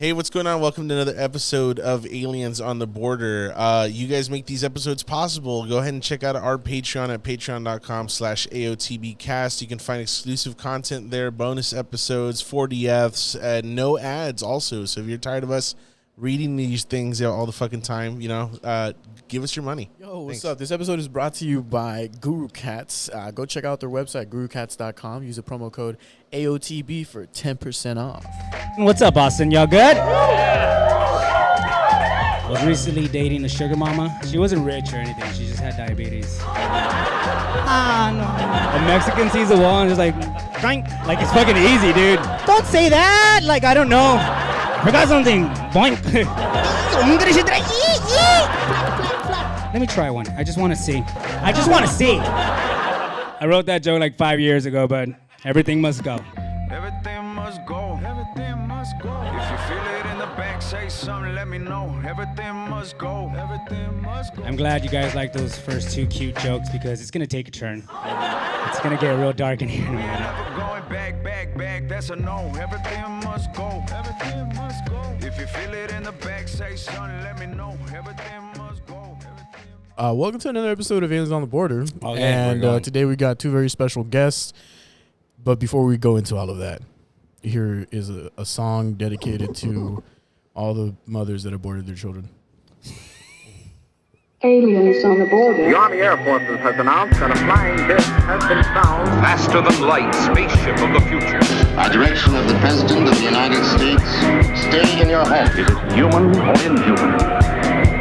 Hey, what's going on? Welcome to another episode of Aliens on the Border. You guys make these episodes possible. Go ahead and check out our Patreon at patreon.com/AOTBcast. You can find exclusive content there, bonus episodes, 4DFs, and no ads also. So if you're tired of us reading these things all the fucking time, give us your money. Yo, what's up? This episode is brought to you by Guru Cats. Go check out their website, gurucats.com. Use the promo code AOTB for 10% off. What's up, Austin? Y'all good? I was recently dating a sugar mama. She wasn't rich or anything. She just had diabetes. No. A Mexican sees a wall and just like, drink. Like, it's fucking easy, dude. Don't say that. Like, I don't know. I forgot something. Boink. Let me try one. I just want to see. I wrote that joke like 5 years ago, but everything must go. Everything must go. Everything must go. If you feel it in the back, say something, let me know. Everything must go. Everything must go. I'm glad you guys like those first two cute jokes because it's going to take a turn. It's going to get real dark in here in a minute. Never going back, that's a no. Everything must go. Everything must go. If you feel it in the back, say something, let me know. Everything must go. Welcome to another episode of Aliens on the Border. Okay, and today we got two very special guests. But before we go into all of that, here is a song dedicated to all the mothers that aborted their children. Aliens on the Border. The Army Air Forces has announced that a flying disc has been found. Faster than light, spaceship of the future. By direction of the President of the United States, stay in your home. Is it human or inhuman?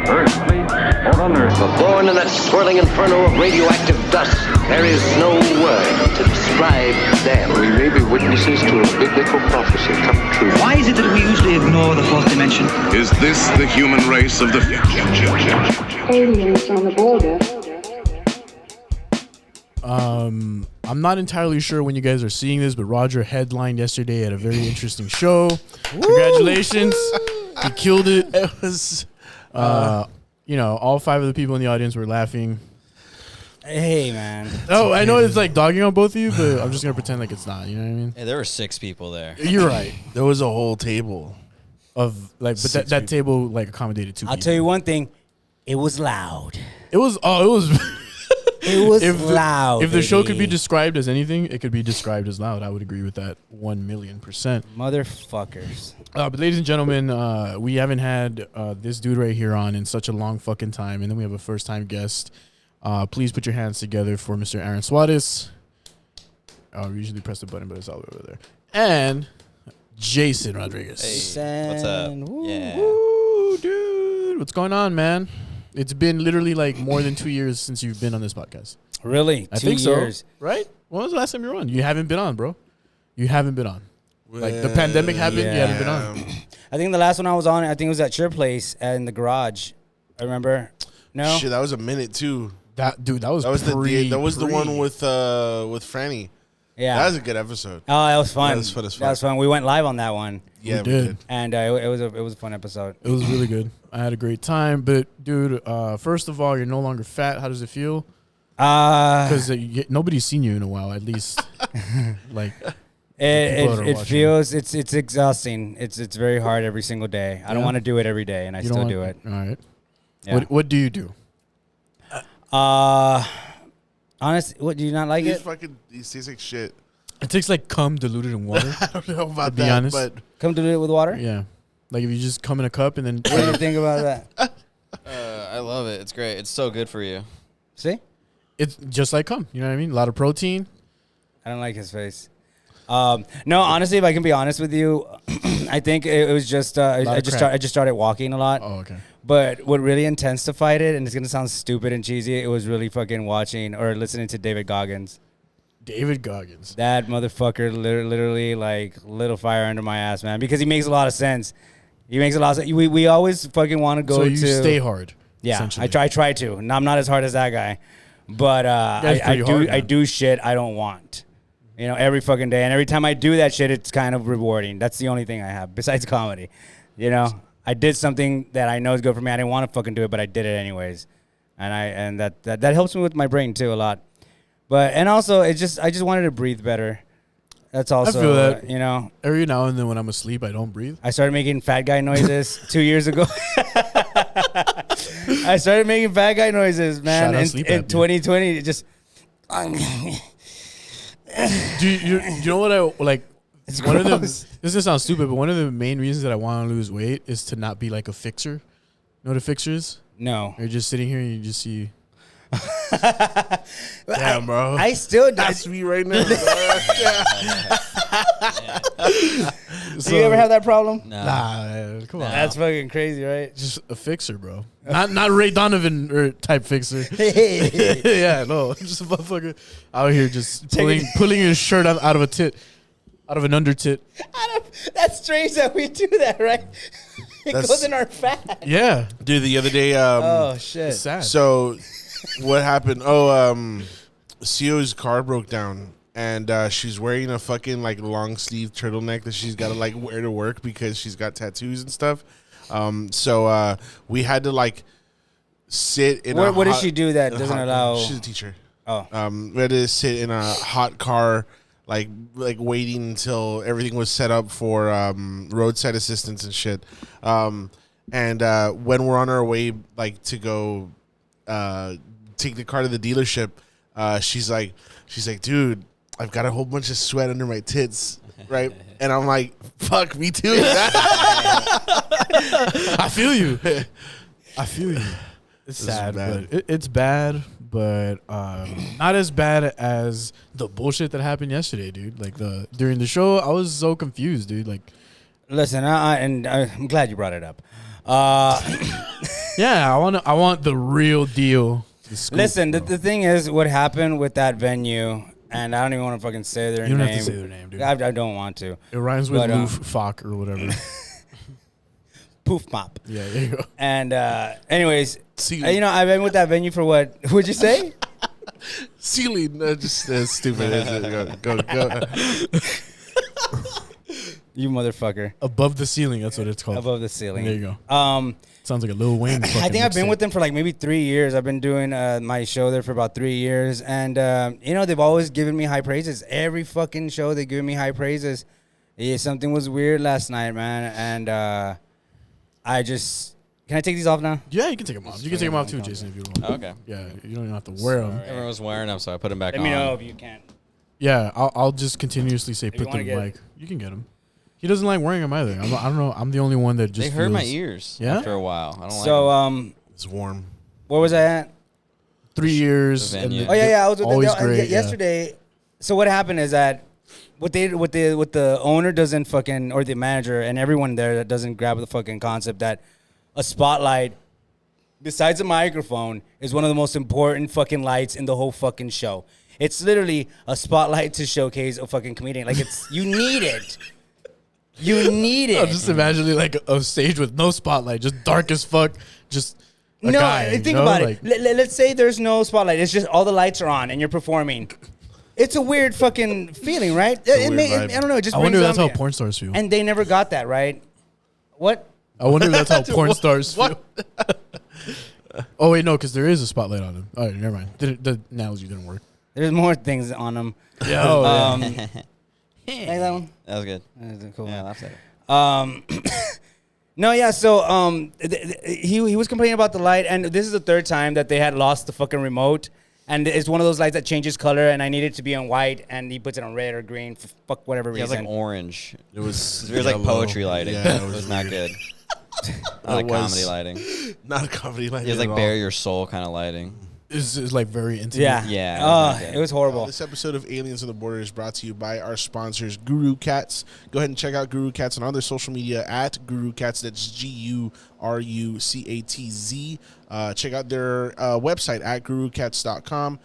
Earthly or unearthly? Born in that swirling inferno of radioactive dust, there is no word to describe them. We may be witnesses to a biblical prophecy come true. Why is it that we usually ignore the fourth dimension? Is this the human race of the future? Aliens on the Border. I'm not entirely sure when you guys are seeing this, but Roger headlined yesterday at a very interesting show. Congratulations. He killed it. It was... all five of the people in the audience were laughing. Hey, man. Oh, I know it's like dogging on both of you, but I'm just going to pretend like it's not. You know what I mean? Hey, there were 6 people there. You're right. There was a whole table. But that table like accommodated two people. I'll tell you one thing. It was loud. It was It was loud. If the show could be described as anything, it could be described as loud. I would agree with that 1,000,000%. Motherfuckers. But ladies and gentlemen, we haven't had this dude right here on in such a long fucking time, and then we have a first time guest. Please put your hands together for Mr. Aaaron Suarez. We usually press the button, but it's all over there. And Jason Rodriguez. Hey, what's up? Yeah. Woo, dude. What's going on, man? It's been literally like more than 2 years since you've been on this podcast. Really? I 2 think years. so. Right? When was the last time you were on? You haven't been on, bro. You haven't been on. Like the pandemic happened, you haven't been on. I think the last one I was on, I think it was at your place in the garage. I remember. No? Shit, that was a minute too. That was the one with Franny. Yeah. That was a good episode. Oh, that was fun. That was fun as fuck. That was fun. We went live on that one. Yeah, we did. And it was a fun episode. It was really good. I had a great time. But, dude, first of all, you're no longer fat. How does it feel? Because nobody's seen you in a while, at least. Like, it feels it's exhausting. It's very hard every single day. I don't want to do it every day, and I still do it. All right. Yeah. What do you do? Honestly, what, do you not like it? He tastes like shit. It tastes like cum diluted in water. I don't know about be that, honest. but Cum diluted with water? Yeah. Like if you just cum in a cup and then... What do you think about that? I love it. It's great. It's so good for you. See? It's just like cum. You know what I mean? A lot of protein. I don't like his face. No, honestly, if I can be honest with you, I think it was just I just started walking a lot. Oh, okay. But what really intensified it, and it's gonna sound stupid and cheesy, it was really fucking watching or listening to David Goggins. David Goggins. That motherfucker literally like lit a fire under my ass, man, because he makes a lot of sense. He makes a lot of sense. We always fucking want to go to... So you stay hard. Yeah, I try to. And I'm not as hard as that guy. But I do shit I don't want. You know, every fucking day. And every time I do that shit, it's kind of rewarding. That's the only thing I have besides comedy. You know, I did something that I know is good for me. I didn't want to fucking do it, but I did it anyways. And that helps me with my brain too a lot. But and also I just wanted to breathe better. That's also, I feel that. you know. Every now and then when I'm asleep, I don't breathe. I started making fat guy noises 2 years ago. I started making fat guy noises, man. In 2020, it just. Do you know what I like? It's one gross. of them. This doesn't sound stupid, but one of the main reasons that I want to lose weight is to not be like a fixer. You know what a fixer is? No. You're just sitting here and you just see. Damn, bro. I still. That's me right now. Do you ever have that problem? No. Nah, man, come on. That's fucking crazy, right? Just a fixer, bro. Not Ray Donovan or type fixer. Yeah, no, just a motherfucker out here just pulling his shirt out of a tit, out of an under tit. That's strange that we do that, right? It goes in our fat. Yeah, dude. The other day, oh shit, it's sad. So, what happened? Sio's car broke down. And she's wearing a fucking like long sleeve turtleneck that she's got to like wear to work because she's got tattoos and stuff. So we had to like sit in. What does she do that doesn't allow? She's a teacher. Oh. We had to sit in a hot car, like waiting until everything was set up for roadside assistance and shit. And when we're on our way, like to go take the car to the dealership, she's like, dude, I've got a whole bunch of sweat under my tits, right? And I'm like, fuck, me too. I feel you. It's sad, bad. but it's bad, but not as bad as the bullshit that happened yesterday, dude. Like during the show, I was so confused, dude. Like, listen, I'm glad you brought it up. yeah, I want the real deal. Listen, the thing is, what happened with that venue, and I don't even want to fucking say their name. You don't have to say their name, dude. I don't want to. It rhymes with Loof Fock or whatever. Poof Pop. Yeah, there you go. And anyways, you know, I've been with that venue for what? What'd you say? Ceiling. Just stupid. Go. You motherfucker. Above the ceiling, that's what it's called. Above the ceiling. There you go. Sounds like a Lil Wayne. I think I've been with them for like maybe 3 years. I've been doing my show there for about 3 years. And, you know, they've always given me high praises. Every fucking show, they give me high praises. Yeah, something was weird last night, man. And I just... Can I take these off now? Yeah, you can take them off. You can take them off too, Jason, if you want. Okay. Yeah, you don't even have to wear them. Everyone was wearing them, so I put them back on. Let me know if you can't. Yeah, I'll just continuously say put them like... You can get them. He doesn't like wearing them either. I don't know. I'm the only one that just They hurt my ears after a while. I don't like them. It's warm. Where was I at? 3 years. I was with them yesterday. So what happened is that what the owner doesn't fucking, or the manager and everyone there that doesn't grab the fucking concept that a spotlight, besides a microphone, is one of the most important fucking lights in the whole fucking show. It's literally a spotlight to showcase a fucking comedian. Like, you need it. You need it. I'm just imagining like a stage with no spotlight, just dark as fuck, just a guy. Think about it. Let's say there's no spotlight. It's just all the lights are on and you're performing. It's a weird fucking feeling, right? I don't know. It just I wonder if that's how porn stars feel. And they never got that, right? What? I wonder if that's how porn stars feel. Oh, wait, no, because there is a spotlight on them. All right, never mind. The analogy didn't work. There's more things on them. Yeah. Like that one? That was good. Cool. Yeah, that's it. No, yeah. So he was complaining about the light, and this is the third time that they had lost the fucking remote, and it's one of those lights that changes color, and I need it to be on white, and he puts it on red or green for fuck whatever reason. It was like orange. It was like poetry lighting. Yeah, it was not good. Not comedy lighting. Not a comedy lighting. It was like bare your soul kind of lighting. It's like very intimate. Yeah. It was horrible. This episode of Aliens on the Border is brought to you by our sponsors, Guru Cats. Go ahead and check out Guru Cats on all their social media at Guru Cats. That's GURUCATZ. Check out their website at gurucats.com.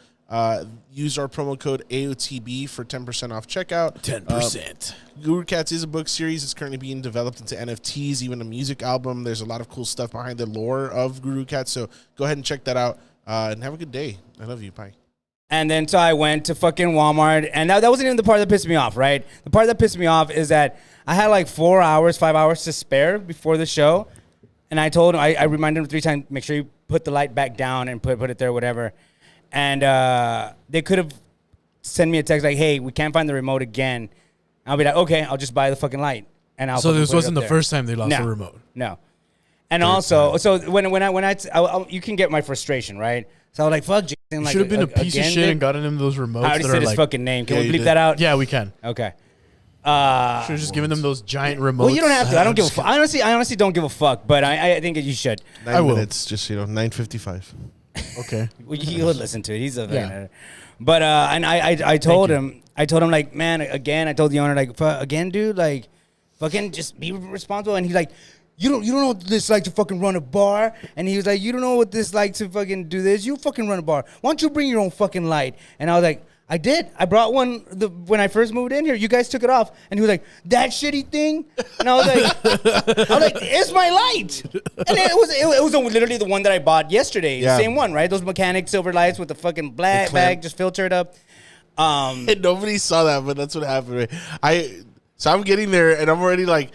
Use our promo code AOTB for 10% off checkout. 10%. Guru Cats is a book series. It's currently being developed into NFTs, even a music album. There's a lot of cool stuff behind the lore of Guru Cats, so go ahead and check that out. And have a good day. I love you. Bye. And then so I went to fucking Walmart, and that wasn't even the part that pissed me off, right? The part that pissed me off is that I had like 5 hours to spare before the show, and I told him, I reminded him 3 times, make sure you put the light back down and put it there, whatever. And they could have sent me a text like, hey, we can't find the remote again. I'll be like, okay, I'll just buy the fucking light. And I'll So this put it wasn't up the there. first time they lost the remote. No. And also, so you can get my frustration, right? So I was like, fuck, Jason. You like, should have been a piece of again, shit dude? and gotten him those remotes. I already that said are his like, fucking name. Can Yeah, we you bleep did. that out? Yeah, we can. Okay. Should have just given them those giant remotes. Well, you don't have to. I don't give a fuck. I honestly don't give a fuck, but I think that you should. 9 minutes, just 9:55. Okay. Well, he'll listen to it. He's a Yeah. But and I told him like, man, again, I told the owner like, again, dude, like, fucking just be responsible. And he's like, you don't know what this like to fucking run a bar. And he was like, you don't know what this like to fucking do this. You fucking run a bar. Why don't you bring your own fucking light? And I was like, I did. I brought one when I first moved in here. You guys took it off, and he was like, "That shitty thing." And I was like, "It's my light." And it was literally the one that I bought yesterday. Yeah. The same one, right? Those mechanic silver lights with the fucking black bag just filtered up. And nobody saw that, but that's what happened. Right? So I'm getting there, and I'm already like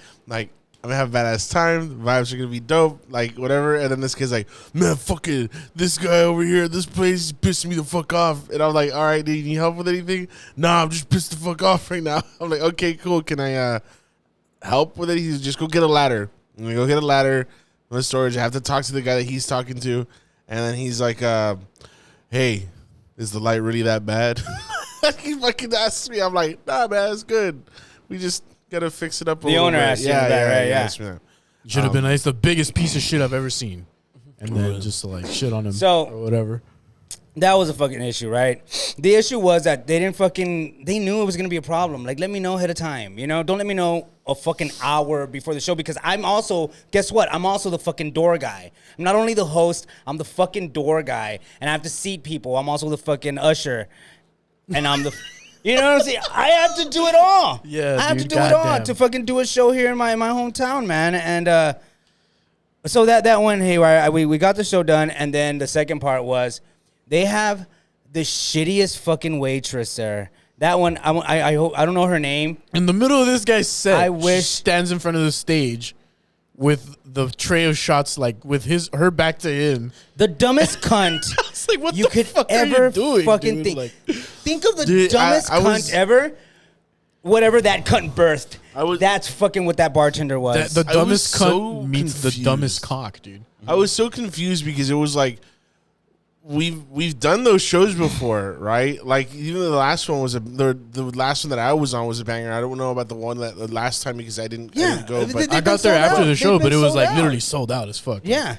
I'm gonna have a badass time. The vibes are gonna be dope, like whatever. And then this kid's like, man, fucking this guy over here, this place is pissing me the fuck off. And I'm like, all right, do you need help with anything? Nah, I'm just pissed the fuck off right now. I'm like, okay, cool. Can I help with it? He's just go get a ladder. I'm gonna go get a ladder from the storage. I have to talk to the guy that he's talking to, and then he's like, hey, is the light really that bad? He fucking asked me. I'm like, nah, man, it's good. We just gotta fix it up a little bit. The owner asked you that, right? Yeah. Asked me that. Should have been nice. The biggest piece of shit I've ever seen. And then just like shit on him or whatever. That was a fucking issue, right? The issue was that they knew it was going to be a problem. Like, let me know ahead of time, you know? Don't let me know a fucking hour before the show because I'm also, guess what? I'm also the fucking door guy. I'm not only the host, I'm the fucking door guy. And I have to seat people. I'm also the fucking usher. And I'm the... You know what I'm saying? I have to do it all. Yeah, I have to do it all to fucking do a show here in my hometown, man. And so that went haywire. We got the show done, and then the second part was they have the shittiest fucking waitress there. That one, I hope I don't know her name. In the middle of this guy's set, I wish she stands in front of the stage with the tray of shots, like with her back to him. The dumbest cunt like, what you the could fuck ever are you doing, fucking dude? think. Like, Think of the dumbest cunt ever. Whatever that cunt birthed. That's fucking what that bartender was. The dumbest cunt meets the dumbest cock, dude. I was so confused because it was like we've done those shows before, right? Like even the last one was the last one that I was on was a banger. I don't know about the one that the last time because I didn't go. But I got there after the show, but it was like literally sold out as fuck. Yeah.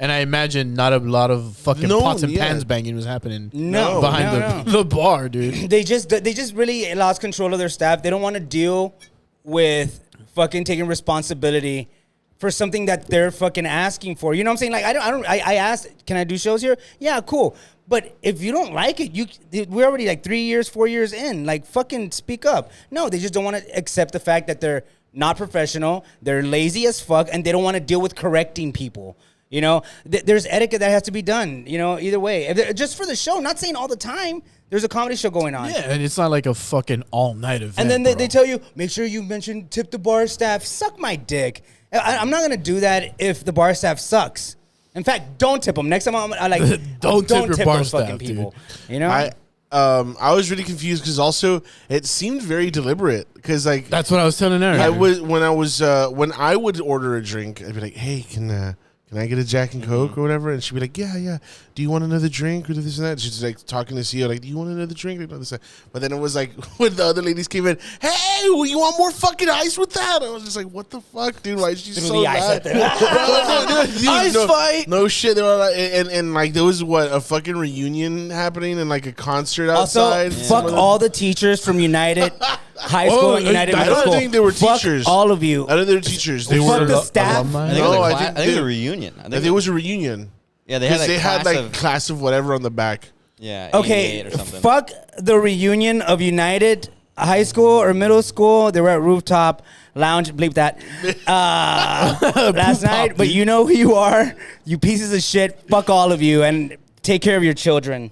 And I imagine not a lot of fucking pots and pans banging was happening behind the bar, dude. They just really lost control of their staff. They don't want to deal with fucking taking responsibility for something that they're fucking asking for. You know what I'm saying? Like I asked, can I do shows here? Yeah, cool. But if you don't like it, we're already like 4 years in. Like fucking speak up. No, they just don't want to accept the fact that they're not professional. They're lazy as fuck, and they don't want to deal with correcting people. You know, there's etiquette that has to be done, you know, either way. Just for the show, not saying all the time. There's a comedy show going on. Yeah, and it's not like a fucking all-night event. And then they tell you, make sure you mention tip the bar staff. Suck my dick. I'm not going to do that if the bar staff sucks. In fact, don't tip them. Next time I like, don't tip your bar those staff, fucking people. Dude. You know? I was really confused because also it seemed very deliberate because like that's what I was telling Aaron. When I would order a drink, I'd be like, hey, can I get a Jack and Coke or whatever? And she'd be like, yeah. Do you want another drink or this and that? She's like talking to CEO, like, do you want another drink? Like, this, but then it was like when the other ladies came in, hey, well, you want more fucking ice with that? I was just like, what the fuck, dude? Why is she so mad? Ice fight. No shit. They were like, and like there was a fucking reunion happening and like a concert outside. Also, fuck all the teachers from United High School and United Middle School. I don't think they were teachers. Fuck all of you. I don't think they were teachers. They were the staff. I think it was a reunion. I think it was a reunion. Yeah, they had like class of whatever on the back. Yeah. Okay. Or something. Fuck the reunion of United High School or middle school. They were at Rooftop Lounge. Bleep that. Last night. But you know who you are. You pieces of shit. Fuck all of you and take care of your children.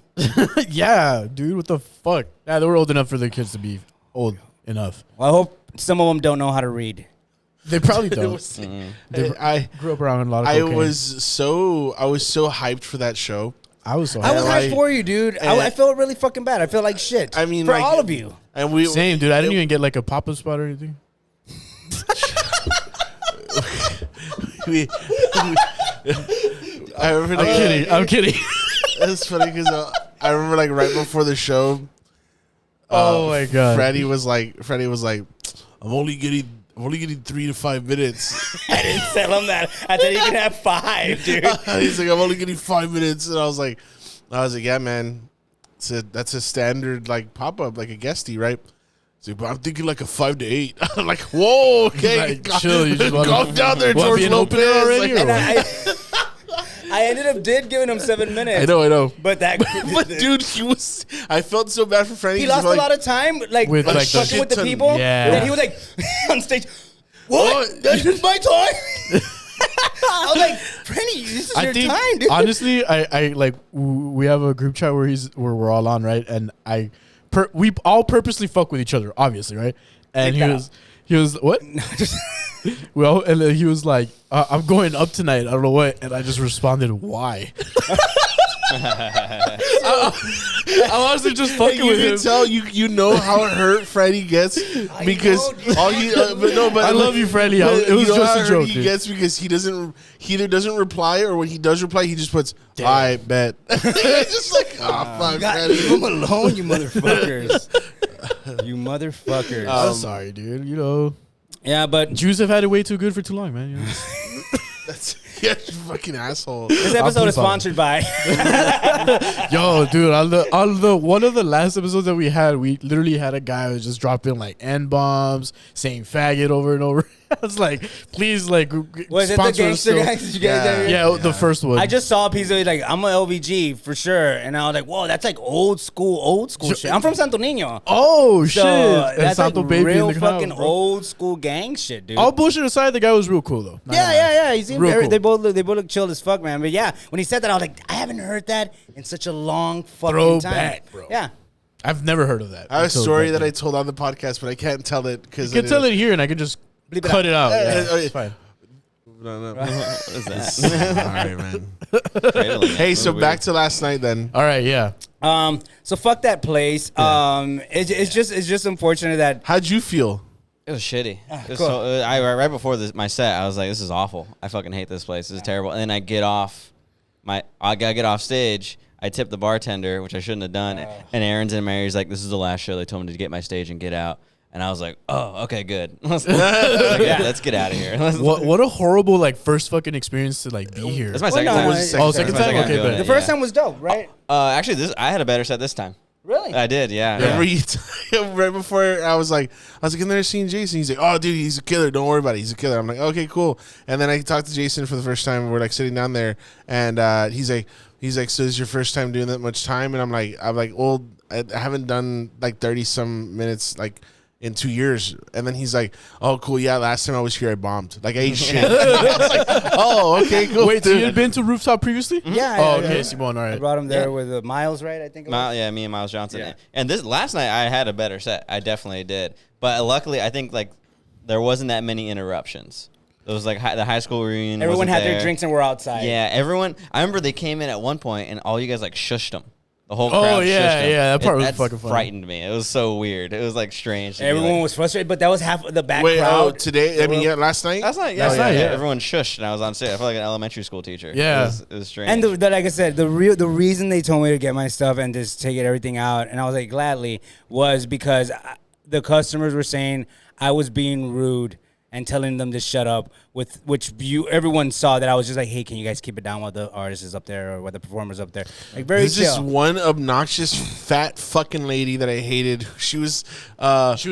Yeah, dude. What the fuck? Yeah, they were old enough for their kids to be old enough. Well, I hope some of them don't know how to read. They probably don't. I grew up around a lot of cocaine. I was so hyped for that show. I was so I was happy. hyped for you, dude. I felt really fucking bad. I felt like shit. I mean, for like, all of you. And we Same, dude. I didn't even get like a pop-up spot or anything. I remember, I'm kidding. That's funny because I remember like right before the show. Oh my god! Freddie was like, I'm only getting 3 to 5 minutes. I didn't tell him that. I said you can have 5, dude. He's like, I'm only getting 5 minutes, and I was like, yeah, man, that's a standard like pop up, like a guestie, right? So, but I'm thinking like a 5 to 8. I'm like, whoa, okay, like, chill. You just calm down there, George Lopez. Already, like, I ended up giving him 7 minutes. I know. But dude, I felt so bad for Freddie. He lost a lot of time, like with fucking with the people. Yeah. And then he was like on stage. What? That's my time. I was like, Freddie, this is your time, dude. Honestly, I like we have a group chat where we're all on, right? And we all purposely fuck with each other, obviously, right? And he was what? Well, and then he was like, I'm going up tonight. I don't know what. And I just responded, why? I honestly just fucking with him. You can tell, you know how hurt Freddie gets because all he. But I love you, Freddie. It was just a joke. He gets because he either doesn't reply, or when he does reply, he just puts, I bet. Just like, fuck, Freddie. Leave him alone, you motherfuckers. You motherfuckers. I'm sorry, dude. You know. Yeah, but Jews have had it way too good for too long, man. You know? Yeah, you fucking asshole. This episode is sponsored by. Yo, dude, on the one of the last episodes that we had, we literally had a guy who was just dropping like N-bombs, saying faggot over and over. I was like, please, like, was it the gangster guys? Did you guys the first one. I just saw a piece of it, like, I'm a LVG for sure, and I was like, whoa, that's like old school shit. I'm from Santo Niño. Oh shit, that's Santo like baby real in the fucking house, old school gang shit, dude. All bullshit aside, the guy was real cool though. Yeah. He seemed Real cool. They both look chill as fuck, man. But yeah, when he said that, I was like, I haven't heard that in such a long fucking time, bro. Yeah. I've never heard of that. I have a story that I told on the podcast, but I can't tell it because you can tell it here, and I can just cut it out. It's fine. No. What is that? All right, man. Hey, so back to last night then. All right, yeah. So fuck that place. It's just unfortunate that. How'd you feel? It was shitty. Cool. Right before my set, I was like, "This is awful. I fucking hate this place. This is terrible." And then I get off stage. I tip the bartender, which I shouldn't have done. And Aaron's in there. He's like, "This is the last show. They told me to get my stage and get out." And I was like, "Oh, okay, good. Let's get out of here." What a horrible like first fucking experience to like be here. That's my second time. Second time. Okay, the first time was dope, right? Actually, I had a better set this time. Really? I did, yeah. Right before I was like in there seeing Jason. He's like, "Oh, dude, he's a killer. Don't worry about it. He's a killer." I'm like, "Okay, cool." And then I talked to Jason for the first time. We're like sitting down there, and he's like, "So this is your first time doing that much time?" And I'm like, "Well, I haven't done like 30 some minutes like in 2 years." And then he's like, "Oh, cool. Yeah, last time I was here, I bombed. Like, I ate shit." I was like, "Oh, okay, cool." Wait, so you had been to Rooftop previously? Yeah. Okay, Simone. All right. I brought him there with Miles, right? I think. Yeah, me and Miles Johnson. Yeah. And this last night, I had a better set. I definitely did. But luckily, I think like there wasn't that many interruptions. It was like the high school reunion. Everyone had there. their drinks and were outside. Yeah, everyone. I remember they came in at one point, and all you guys like shushed them. The whole crowd. That part was fucking funny. Frightened me. It was so weird. It was like strange. Everyone was frustrated, but that was half of the back Wait, crowd. Today? I mean, last night. Last night, yeah. Everyone shushed, and I was on stage. I felt like an elementary school teacher. Yeah, it was strange. And like I said, the reason they told me to get my stuff and just take everything out, and I was like gladly, was because the customers were saying I was being rude and telling them to shut up, everyone saw that I was just like, "Hey, can you guys keep it down while the artist is up there or while the performer's up there?" Like very There's chill. this one obnoxious fat fucking lady that I hated. She was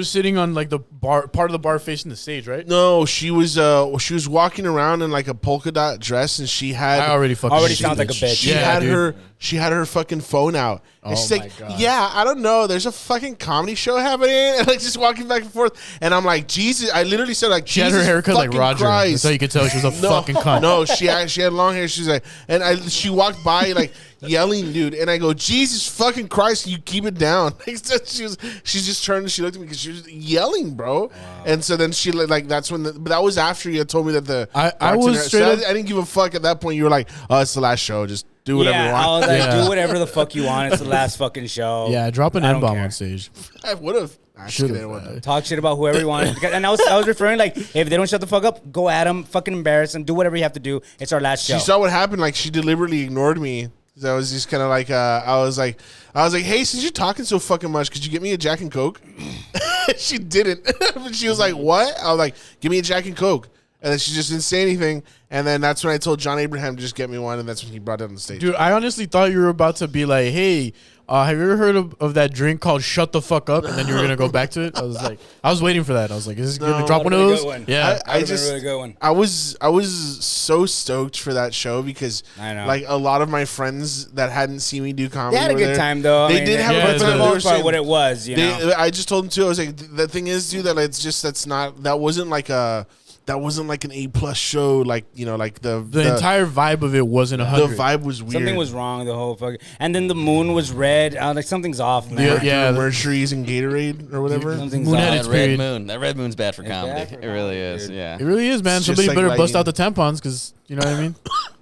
sitting on like the bar part of the bar facing the stage, right? No, she was walking around in like a polka dot dress, and she had already sounds like a bitch. She had her fucking phone out. And she's like, God. "Yeah, I don't know. There's a fucking comedy show happening," and like just walking back and forth. And I'm like, Jesus! I literally said like, she had her haircut like Roger. Christ. That's how you could tell she was a fucking cunt. No, she had long hair. She's like, she walked by like yelling, dude. And I go, Jesus fucking Christ, you keep it down. She's just turned and she looked at me because she was yelling, bro. Wow. And so then she like that's when but that was after you had told me that the I was straight up, I didn't give a fuck at that point. You were like, "Oh, it's the last show. Just do whatever you want. I was like, do whatever the fuck you want. It's the last fucking show. Yeah, drop an N-bomb on stage. I would have. Talk shit about whoever you want. And I was referring like, if they don't shut the fuck up, go at them, fucking embarrass them, do whatever you have to do. It's our last show. She saw what happened. Like she deliberately ignored me. I was just kind of like, I was like, hey, since you're talking so fucking much, could you get me a Jack and Coke? She didn't. She was like, what? I was like, give me a Jack and Coke. And then she just didn't say anything. And then that's when I told John Abraham to just get me one. And that's when he brought it on the stage. Dude, I honestly thought you were about to be like, hey, have you ever heard of that drink called Shut the Fuck Up? And then you were going to go back to it. I was like, I was waiting for that. I was like, is this going to drop one of those? Yeah. I just, really good one. I was so stoked for that show because like a lot of my friends that hadn't seen me do comedy. They had a good time though. They did have a good time. For the most part, what it was, you know. I just told them too. I was like, the thing is, dude, that wasn't like an A+ show, like, you know, like the entire vibe of it wasn't 100. The vibe was weird. Something was wrong. The whole fucking, and then the moon was red. Like something's off, man. Yeah, Mercury's and Gatorade or whatever. Something's off. That red moon. That red moon's bad for comedy. It really is. Yeah, it really is, man. Somebody better bust out the tampons because you know what I mean.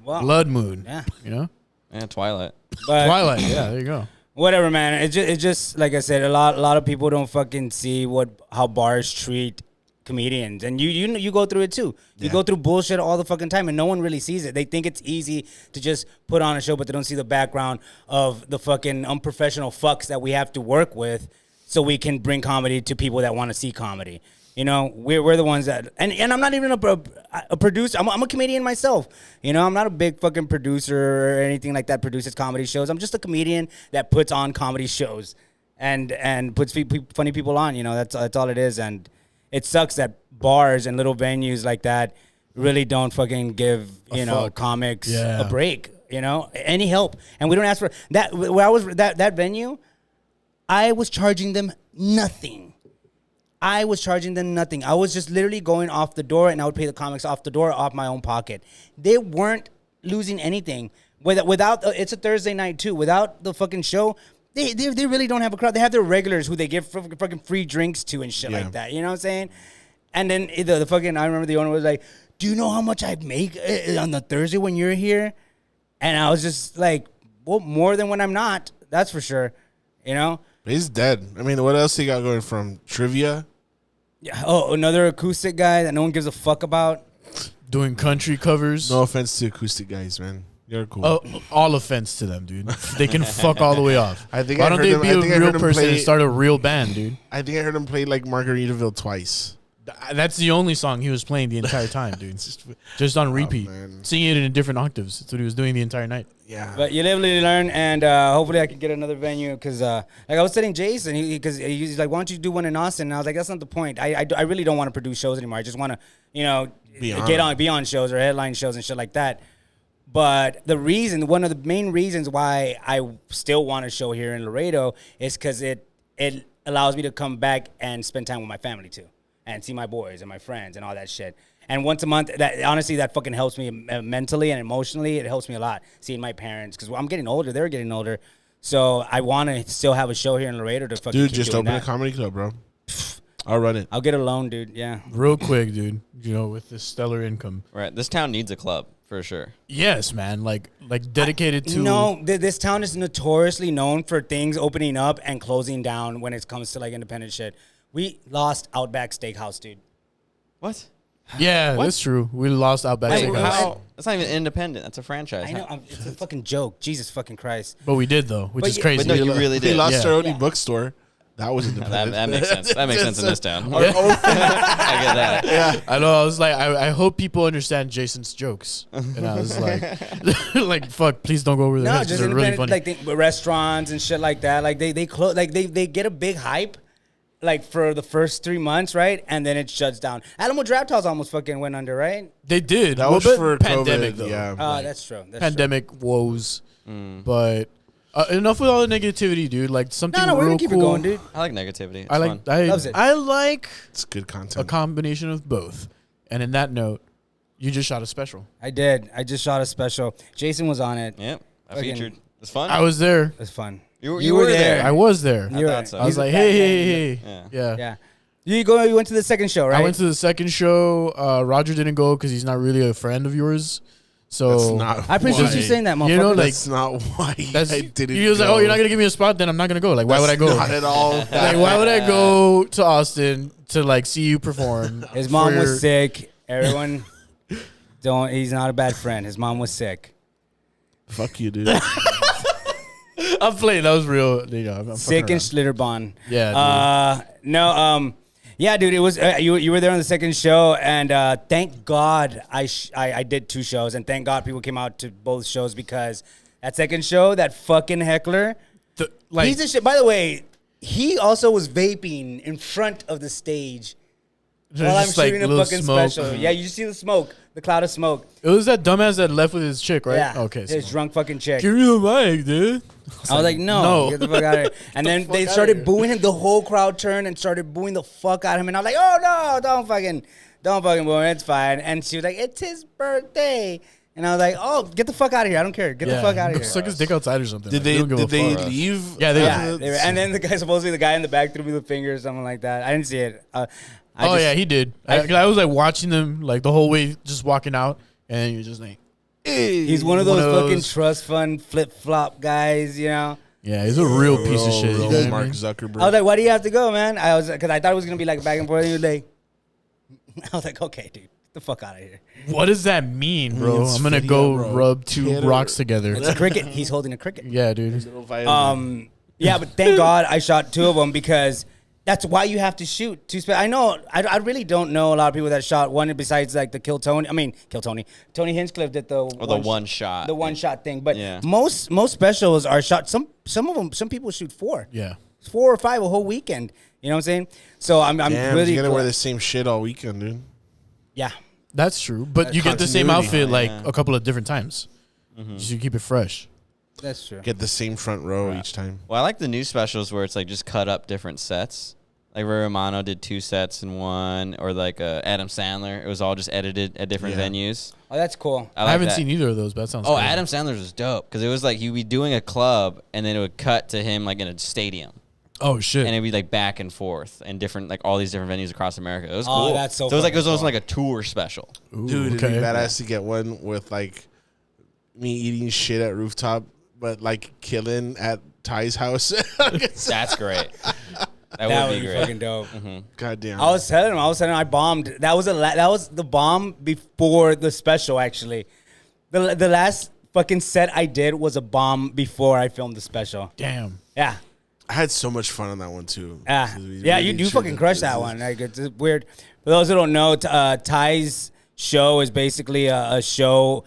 Blood moon. Yeah, you know. Yeah, Twilight. Twilight. Yeah, there you go. Whatever, man. It just like I said, a lot of people don't fucking see how bars treat comedians, and you go through it too. You go through bullshit all the fucking time, and no one really sees it. They think it's easy to just put on a show, but they don't see the background of the fucking unprofessional fucks that we have to work with, so we can bring comedy to people that want to see comedy. You know, we're the ones that, and I'm not even a producer. I'm a comedian myself. You know, I'm not a big fucking producer or anything like that. Produces comedy shows. I'm just a comedian that puts on comedy shows and puts funny people on. You know, that's all it is. And it sucks that bars and little venues like that really don't fucking give, comics a break, you know, any help. And we don't ask for that. Where I was, that venue, I was charging them nothing. I was just literally going off the door, and I would pay the comics off the door, off my own pocket. They weren't losing anything. Without it's a Thursday night too. Without the fucking show, They really don't have a crowd. They have their regulars who they give fucking free drinks to and shit like that. You know what I'm saying? And then the fucking, I remember the owner was like, do you know how much I make on the Thursday when you're here? And I was just like, well, more than when I'm not. That's for sure. You know? He's dead. I mean, what else he got going from trivia? Yeah. Oh, another acoustic guy that no one gives a fuck about. Doing country covers. No offense to acoustic guys, man. You're cool. All offense to them, dude. They can fuck all the way off. Why don't they be a real person and start a real band, dude? I think I heard him play like Margaritaville twice. That's the only song he was playing the entire time, dude. Just on repeat. Singing it in different octaves. That's what he was doing the entire night. Yeah. But you live, you learn, and hopefully I can get another venue because like I was telling Jason, because he's like, why don't you do one in Austin? And I was like, that's not the point. I really don't want to produce shows anymore. I just want to, be on shows or headline shows and shit like that. But one of the main reasons why I still want a show here in Laredo is because it allows me to come back and spend time with my family too, and see my boys and my friends and all that shit. And once a month, that fucking helps me mentally and emotionally. It helps me a lot seeing my parents because I'm getting older. They're getting older, so I want to still have a show here in Laredo to fucking. Dude, just open a comedy club, bro. I'll run it. I'll get a loan, dude. Yeah, real quick, dude. You know, with this stellar income. Right, this town needs a club. For sure. Yes, man. Like dedicated to. No, this town is notoriously known for things opening up and closing down when it comes to like independent shit. We lost Outback Steakhouse, dude. What? Yeah, that's true. We lost Outback Steakhouse. That's not even independent. That's a franchise. I know. It's a fucking joke. Jesus fucking Christ. But we did though, which is crazy. But no, you really did. We lost our own bookstore. That was independent. that makes sense. That makes sense in this town. I get that. Yeah, I know. I was like, I hope people understand Jason's jokes, and I was like, like, fuck, please don't go over there. No, just really funny. Like restaurants and shit like that. Like they close. Like they get a big hype, like for the first 3 months, right? And then it shuts down. Alamo Draft House almost fucking went under, right? They did. That was for pandemic, COVID, though. Yeah. That's true. Pandemic woes, but. Enough with all the negativity, dude. Like something real we're gonna keep cool. it going, dude. I like negativity. It's fun. I like it's good content. A combination of both. And in that note, you just shot a special. I did. I just shot a special. Jason was on it. Yep. I featured. It's fun. I was there. It was fun. You were there. I was there. I thought so. I was like, hey. Yeah. You went to the second show, right? I went to the second show. Roger didn't go because he's not really a friend of yours. So I appreciate you saying that, motherfucker. You know, that's not why I didn't. He was like, "Oh, you're not gonna give me a spot, then I'm not gonna go." Like, why would I go? Not at all. Like, why would I go to Austin to like see you perform? His mom was sick. Everyone, don't. He's not a bad friend. His mom was sick. Fuck you, dude. I'm playing. That was real. You know, I'm sick and Schlitterbahn. Yeah. No. Yeah, dude. It was you were there on the second show, and thank God I did 2 shows, and thank God people came out to both shows because that second show, that fucking heckler, piece of shit. By the way, he also was vaping in front of the stage while I'm shooting a fucking smoke. special. Yeah, you just see the smoke, the cloud of smoke. It was that dumbass that left with his chick, right? Yeah. Okay. His drunk fucking chick. Give me the mic, dude. I was like, no, get the fuck out of here. And then they started booing him. The whole crowd turned and started booing the fuck out of him. And I was like, oh no, don't fucking boo him. It's fine. And she was like, it's his birthday. And I was like, oh, get the fuck out of here. I don't care. Get the fuck out of here. Suck his dick outside or something. Did they leave? Yeah, they were. And then supposedly the guy in the back threw me the finger or something like that. I didn't see it. Yeah, he did. I was like watching them like the whole way, just walking out, and you're just like, he's one of those fucking trust fund flip flop guys, you know. Yeah, he's a real piece of shit. Real Mark Zuckerberg. I was like, why do you have to go, man? Because I thought it was gonna be like back and forth. And he was like, I was like, okay, dude, get the fuck out of here. What does that mean, bro? I'm gonna go rub 2 rocks together. It's a cricket. He's holding a cricket. Yeah, dude. Yeah, but thank God I shot 2 of them because that's why you have to shoot 2 I know. I really don't know a lot of people that shot one besides like the Tony Hinchcliffe did the one shot. The one shot thing. But most specials are shot. Some people shoot 4. Yeah. 4 or 5 a whole weekend. You know what I'm saying? So I'm really you're gonna wear the same shit all weekend, dude. Yeah. That's true. But you get the same outfit like a couple of different times. Just to keep it fresh. That's true. Get the same front row each time. Well, I like the new specials where it's like just cut up different sets. Like Ray Romano did 2 sets in one, or like Adam Sandler. It was all just edited at different venues. Oh, that's cool. I haven't seen either of those, but that sounds cool. Adam Sandler's was dope because it was like he'd be doing a club and then it would cut to him like in a stadium. Oh shit! And it'd be like back and forth and different, like all these different venues across America. It was cool. Oh, that's so. So it was almost like a tour special. Ooh, dude, it'd be badass to get one with like me eating shit at Rooftop, but like killing at Ty's house. That's great. That would be great. Fucking dope. God damn. I was telling him I bombed. That was the bomb before the special. Actually, the last fucking set I did was a bomb before I filmed the special. Damn. Yeah. I had so much fun on that one too. Yeah, you fucking crushed that one. Like, it's weird. For those who don't know, Ty's show is basically a show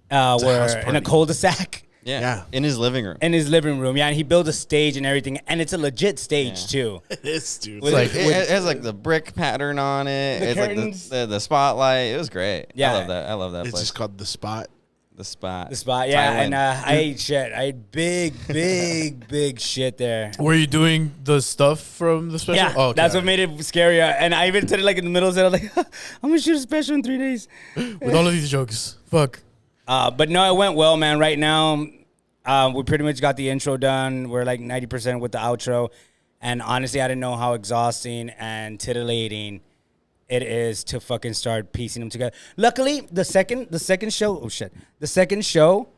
where in a cul-de-sac. Yeah, in his living room. Yeah, and he built a stage and everything, and it's a legit stage too. It is, dude. It has like the brick pattern on it. The it's curtains. like the spotlight. It was great. Yeah, I love that It's place. just called The Spot. The spot. Yeah, and I ate shit. I ate big shit there. Were you doing the stuff from the special? Yeah, okay. that's what made it scarier. And I even said it like in the middle of it. I was like, I'm gonna shoot a special in 3 days. With all of these jokes. Fuck. But no, it went well, man. Right now, we pretty much got the intro done. We're like 90% with the outro. And honestly, I didn't know how exhausting and titillating it is to fucking start piecing them together. Luckily, the second show, the second show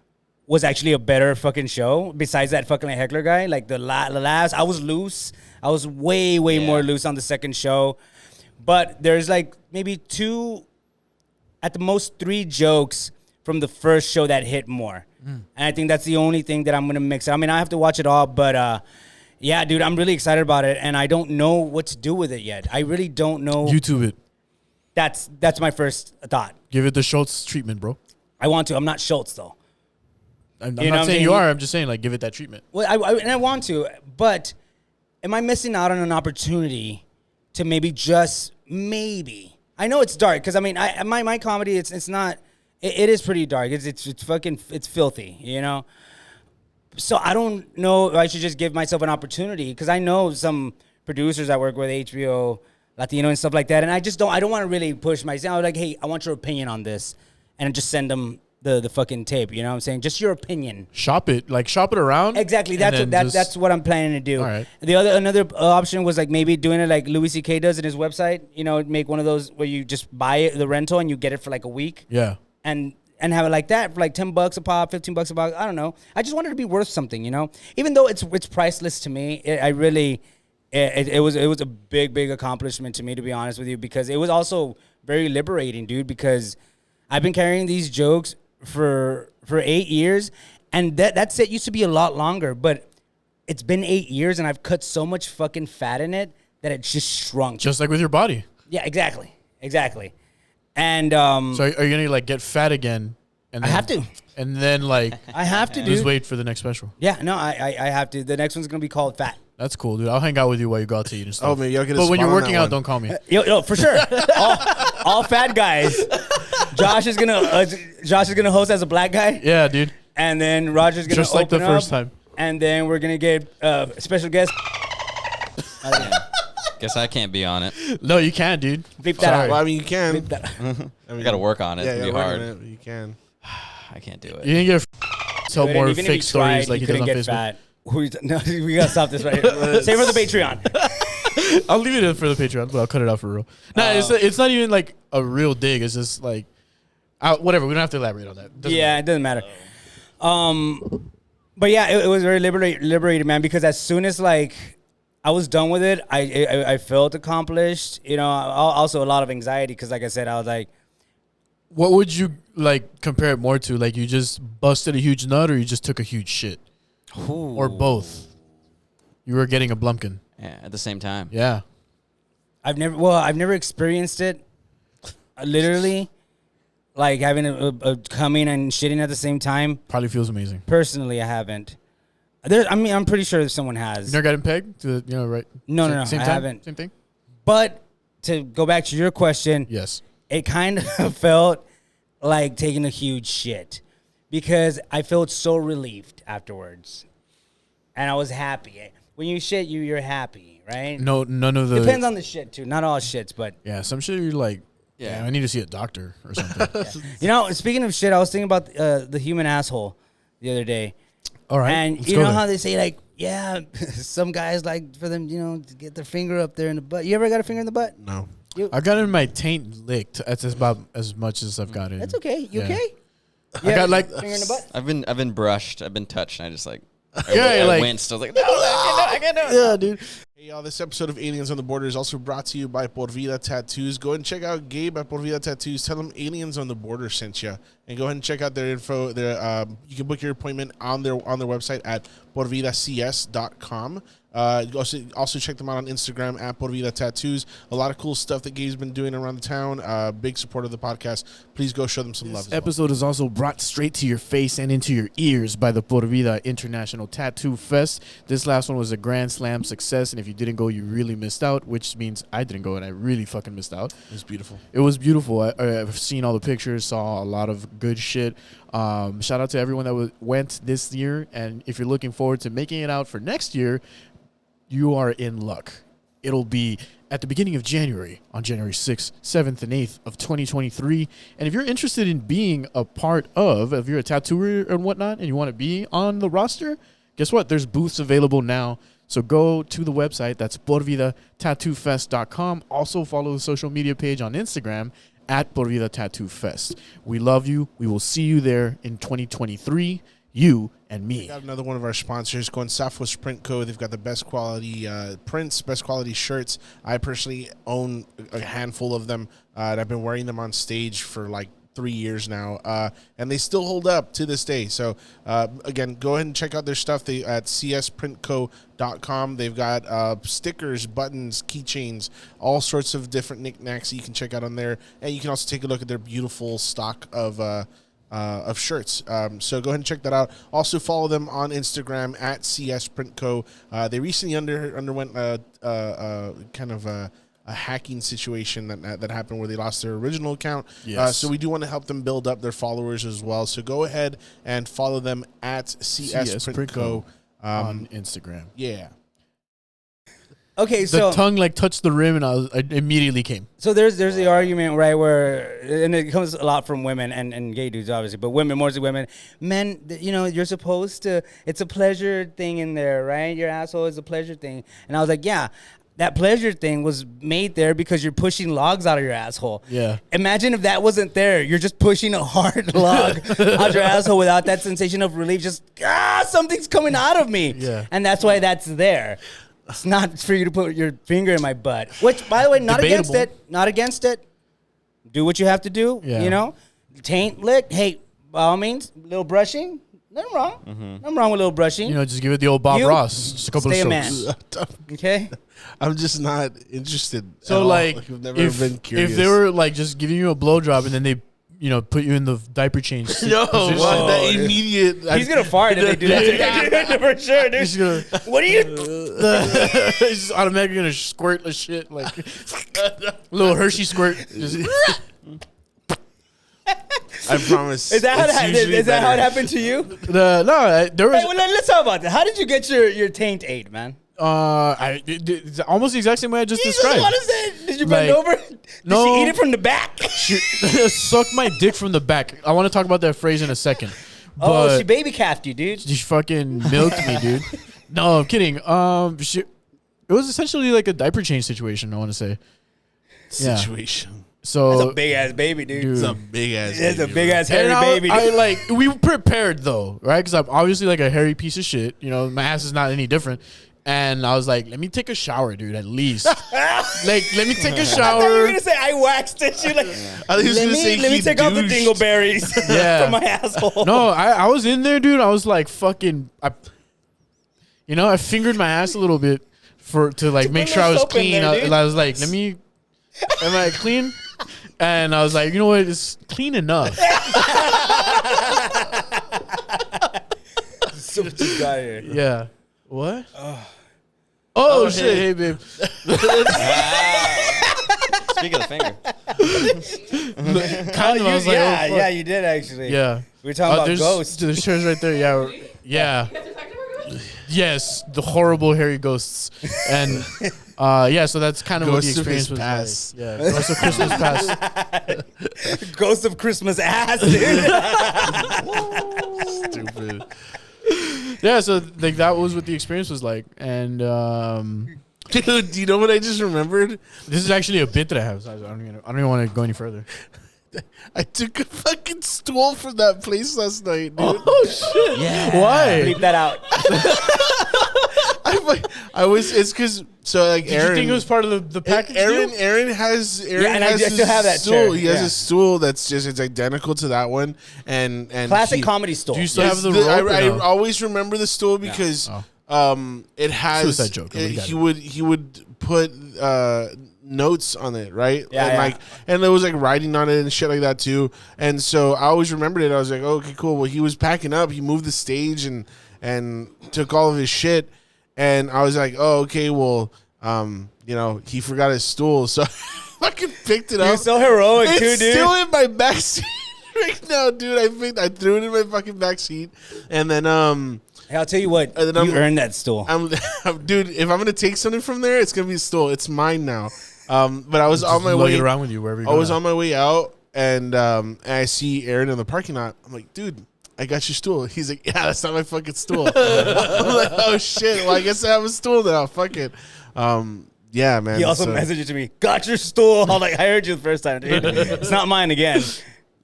was actually a better fucking show. Besides that fucking heckler guy, like the last, I was loose. I was way more loose on the second show. But there's like maybe 2, at the most 3 jokes from the first show that hit more. And I think that's the only thing that I'm gonna mix. I mean, I have to watch it all, but yeah, dude, I'm really excited about it, and I don't know what to do with it yet. I really don't know. YouTube it. That's my first thought. Give it the Schultz treatment, bro. I want to. I'm not Schultz though. I'm not saying you are. I'm just saying, like, give it that treatment. Well, I want to, but am I missing out on an opportunity to maybe just maybe? I know it's dark because I mean, my comedy it's not. It is pretty dark. It's fucking filthy, you know. So I don't know if I should just give myself an opportunity because I know some producers that work with HBO Latino and stuff like that, and I don't want to really push myself. I'm like, hey, I want your opinion on this, and just send them the fucking tape. You know what I'm saying? Just your opinion. Shop it around. Exactly. That's what I'm planning to do. All right. Another option was like maybe doing it like Louis C.K. does in his website. You know, make one of those where you just buy it, the rental, and you get it for like a week. Yeah. And and have it like that for like $10 a pop, $15 a pop. I don't know. I just wanted to be worth something, you know. Even though it's priceless to me, it was a big accomplishment to me, to be honest with you, because it was also very liberating, dude. Because I've been carrying these jokes for 8 years, and that set used to be a lot longer, but it's been 8 years, and I've cut so much fucking fat in it that it just shrunk. Just like with your body. Yeah, exactly. And so are you gonna like get fat again? And then, I have to. And then like I have to, lose dude. weight for the next special. Yeah, no, I have to. The next one's gonna be called Fat. That's cool, dude. I'll hang out with you while you go out to eat and stuff. Oh man, y'all get a but when spot you're on working that out, one. don't call me. Yo, for sure. all fat guys. Josh is gonna host as a black guy. Yeah, dude. And then Roger's gonna just like the open first up, time. And then we're gonna get a special guest. Guess I can't be on it. No, you can't, dude. Bleep that out. Well, I mean, you can. Bleep that. I got to work on it. Yeah, It's you gonna be hard. it. You can. I can't do it. You didn't get tell Even more if fake you stories tried, like you he does couldn't on get Facebook. fat. No, we gotta stop this right here. Save it for the Patreon. I'll leave it in for the Patreon, but I'll cut it out for real. No, it's not even like a real dig. It's just like whatever. We don't have to elaborate on that. It doesn't matter. But yeah, it was very liberating, man. Because as soon as like I was done with it, I felt accomplished. You know, also a lot of anxiety because, like I said, I was like, what would you like compare it more to? Like you just busted a huge nut, or you just took a huge shit, or both? You were getting a blumpkin. Yeah, at the same time. Yeah. I've never experienced it. Literally, like having a coming and shitting at the same time. Probably feels amazing. Personally, I haven't. I'm pretty sure someone has. You never got him pegged? Right? No, Same I time? haven't. Same thing? But to go back to your question, yes, it kind of felt like taking a huge shit because I felt so relieved afterwards, and I was happy. When you shit, you're happy, right? No, none of the depends on the shit too. Not all shits, but yeah, some shit you're like, yeah, I need to see a doctor or something. Yeah. You know, speaking of shit, I was thinking about the human asshole the other day. All right, and you know how they say like, yeah, some guys like for them, you know, to get their finger up there in the butt. You ever got a finger in the butt? No. I got in my taint licked. That's about as much as I've got in. That's okay. You okay? I got like finger in the butt. I've been brushed. I've been touched. And I just like I like, winced. I was like, no, I can't do it. Yeah, dude. Hey, y'all, this episode of Aliens on the Border is also brought to you by Porvida Tattoos. Go ahead and check out Gabe at Porvida Tattoos. Tell them Aliens on the Border sent you. And go ahead and check out their info. You can book your appointment on their website at porvidacs.com. Also check them out on Instagram at Porvida Tattoos. A lot of cool stuff that Gabe's been doing around the town. Big supporter of the podcast. Please go show them some love. This episode is also brought straight to your face and into your ears by the Porvida International Tattoo Fest. This last one was a grand slam success, and if you didn't go, you really missed out, which means I didn't go, and I really fucking missed out. It was beautiful. It was beautiful. I've seen all the pictures, saw a lot of good shit. Shout out to everyone that went this year, and if you're looking forward to making it out for next year, you are in luck. It'll be at the beginning of January, on January 6th, 7th, and 8th of 2023. And if you're interested in being a part of, if you're a tattooer and whatnot, and you want to be on the roster, guess what? There's booths available now. So go to the website. That's porvidatattoofest.com. Also follow the social media page on Instagram at Porvida Tattoo Fest. We love you. We will see you there in 2023. You and me. We got another one of our sponsors, Consafos Print Co. They've got the best quality prints, best quality shirts. I personally own a handful of them, and I've been wearing them on stage for like 3 years now, and they still hold up to this day. So, again, go ahead and check out their stuff at csprintco.com. They've got stickers, buttons, keychains, all sorts of different knickknacks that you can check out on there, and you can also take a look at their beautiful stock of shirts. So go ahead and check that out. Also follow them on Instagram at csprintco. They recently underwent kind of a hacking situation that happened where they lost their original account. Yes. So we do want to help them build up their followers as well. So go ahead and follow them at csprintco on Instagram. Yeah. Okay, the tongue like touched the rim, and I immediately came. So there's the argument, right, where, and it comes a lot from women and gay dudes, obviously, but women, more so women. Men, you know, you're supposed to, it's a pleasure thing in there, right? Your asshole is a pleasure thing. And I was like, yeah, that pleasure thing was made there because you're pushing logs out of your asshole. Yeah. Imagine if that wasn't there. You're just pushing a hard log out your asshole without that sensation of relief. Just, something's coming out of me. Yeah. And that's why that's there. It's not for you to put your finger in my butt. Which, by the way, not against it. Not against it. Do what you have to do. Yeah. You know? Taint lick. Hey, by all means, little brushing. Nothing wrong. Nothing wrong with a little brushing. You know, just give it the old Bob Ross. Just a couple stay of a strokes. man. Okay? I'm just not interested. So, like, I've never been curious. if they were, like, just giving you a blowjob and then they, you know, put you in the diaper change. No, that immediate. He's going to fart if they do that. For sure, dude. He's gonna, What are you? he's just automatically going to squirt the shit. Like, little Hershey squirt. Just, I promise. Is that how it happened to you? there was. Hey, well, let's talk about that. How did you get your taint aid, man? It's almost the exact same way I just described. What is that? Did you bend over? Did she eat it from the back? She sucked my dick from the back. I want to talk about that phrase in a second. Oh, she baby calfed you, dude. She fucking milked me, dude. No, I'm kidding. It was essentially like a diaper change situation, I want to say. Situation. Yeah. So that's a big ass baby, dude. It's a big ass. It's a big ass hairy baby. Dude. We prepared though, right? Because I'm obviously like a hairy piece of shit. You know, my ass is not any different. And I was like, let me take a shower, dude, at least. Like, let me take a shower. I thought you were going to say I waxed it. You're like, let me take out the dingleberries from my asshole. No, I was in there, dude. I was like fucking, I fingered my ass a little bit to like make sure I was clean. I was like, am I clean? And I was like, you know what? It's clean enough. So what you got here? Yeah. What? Oh shit! Hey, babe. Speaking of the finger, kind of. I was like, yeah, you did actually. Yeah, we were talking about ghosts. There's chairs right there. Yeah. Yes, the horrible hairy ghosts, and so that's kind of what the experience was like. Yeah, Ghost of Christmas Past. Ghost of Christmas ass, dude. Stupid. Yeah, so like that was what the experience was like, and dude, do you know what I just remembered? This is actually a bit that I have. So I don't even want to go any further. I took a fucking stool from that place last night, dude. Oh shit! Yeah. Why? Leave that out. It's because Aaron. Did you think it was part of the package? Aaron has I still have that stool. chair. He has a stool it's identical to that one, and classic comedy stool. Do you still have the rope? I always remember the stool because it has suicide joke. He would put notes on it, right? Yeah, and there was like writing on it and shit like that too. And so I always remembered it. I was like, oh, okay, cool. Well, he was packing up. He moved the stage and took all of his shit. And I was like, oh, okay, well, he forgot his stool, so I fucking picked it up. You're so heroic, too, dude. It's still in my backseat right now, dude. I threw it in my fucking backseat, and then Hey, I'll tell you what, you earned that stool. Dude, if I'm gonna take something from there, it's gonna be a stool. It's mine now. But I was on my way. Lug it around with you wherever you go. I was on my way out, and I see Aaron in the parking lot. I'm like, dude, I got your stool. He's like, yeah, that's not my fucking stool. I'm like, oh shit. Well, I guess I have a stool now. Fuck it. Yeah, man. He also messaged it to me. Got your stool. I'm like, I heard you the first time, dude. It's not mine again.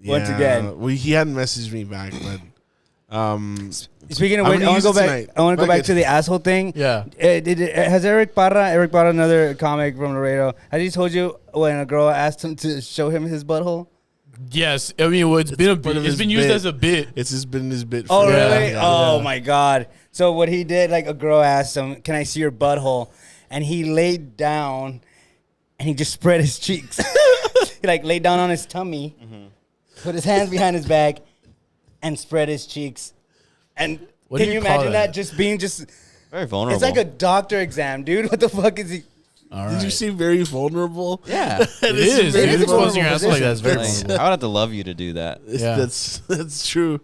Once again. Well, he hadn't messaged me back, but. Speaking of which, I want to go back. I want to go back to the asshole thing. Yeah. Has Eric Parra, another comic from Laredo, has he told you when a girl asked him to show him his butthole? Yes, I mean it's been used as a bit. It's been his bit. Oh really? Yeah. My god! So what he did, like a girl asked him, "Can I see your butthole?" And he laid down, and he just spread his cheeks. He like laid down on his tummy, put his hands behind his back, and spread his cheeks. And can you imagine that? Just being very vulnerable. It's like a doctor exam, dude. What the fuck is he? Did you say very vulnerable? Yeah, it is. Dude, exposing your asshole like that is very vulnerable. I would have to love you to do that. Yeah. That's true.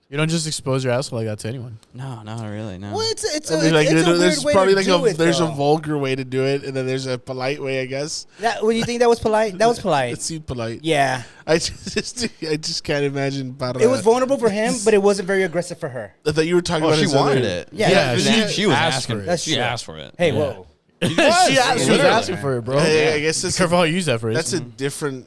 You don't just expose your asshole like that to anyone. No, not really. No. Well, it's a weird way to do it. There's a vulgar way to do it, and then there's a polite way, I guess. Well, you think that was polite? That was polite. It seemed polite. Yeah. I just can't imagine. It was vulnerable for him, but it wasn't very aggressive for her. I thought you were talking about. She wanted it. Yeah, she was asking. That's she asked for it. Hey, yeah. whoa. She was asking for it, bro. I guess that's careful how you use that phrase. That's a different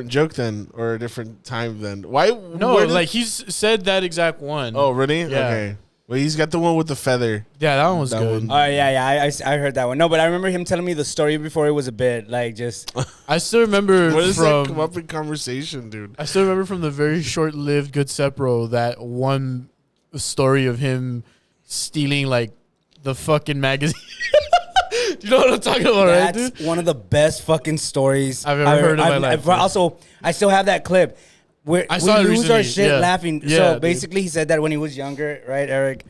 joke then, or a different time then. Why? No, like he's said that exact one. Oh, really? Yeah. Okay. Well, he's got the one with the feather. Yeah, that one was good. Oh yeah. I heard that one. No, but I remember him telling me the story before it was a bit like just. I still remember. Where does that come up in conversation, dude? I still remember from the very short-lived Good Sepro that one story of him stealing like the fucking magazine. You know what I'm talking about, right, dude? That's one of the best fucking stories I've ever heard in my life. Also, I still have that clip. We lose our shit laughing. Yeah, so basically, he said that when he was younger, right, Eric?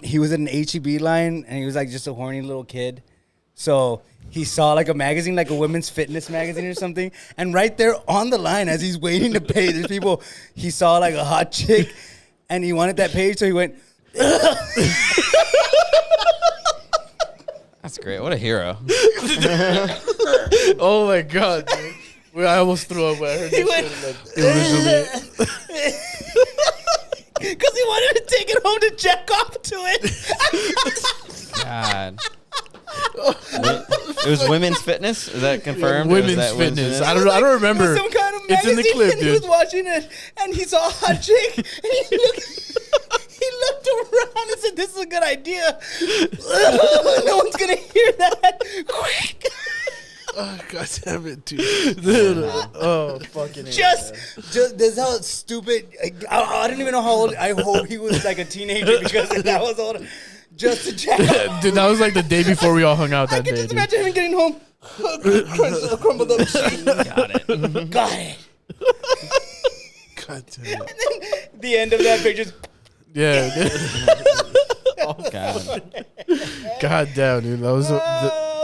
He was in an HEB line, and he was like just a horny little kid. So he saw like a magazine, like a women's fitness magazine or something. And right there on the line, as he's waiting to pay these people, he saw like a hot chick, and he wanted that page, so he went. That's great. What a hero. Oh my god, dude. I almost threw up when I heard this. Because he wanted to take it home to jack off to it. God. It was women's fitness? Is that confirmed? Women's fitness. I don't remember. Some kind of it's in the clip, and dude. he was watching it, and he saw a hot chick, and he looked around and said, "This is a good idea. No one's gonna hear that. Quick!" Oh, God damn it, dude. Oh, fucking just that's how stupid. I don't even know how old. I hope he was like a teenager because that was old. Just to check out. Dude, that was like the day before we all hung out that day. I can just imagine him getting home. Crumbled up sheet. Got it. Got it. God damn it. And then the end of that picture. Yeah. Oh, God. God damn, dude. That was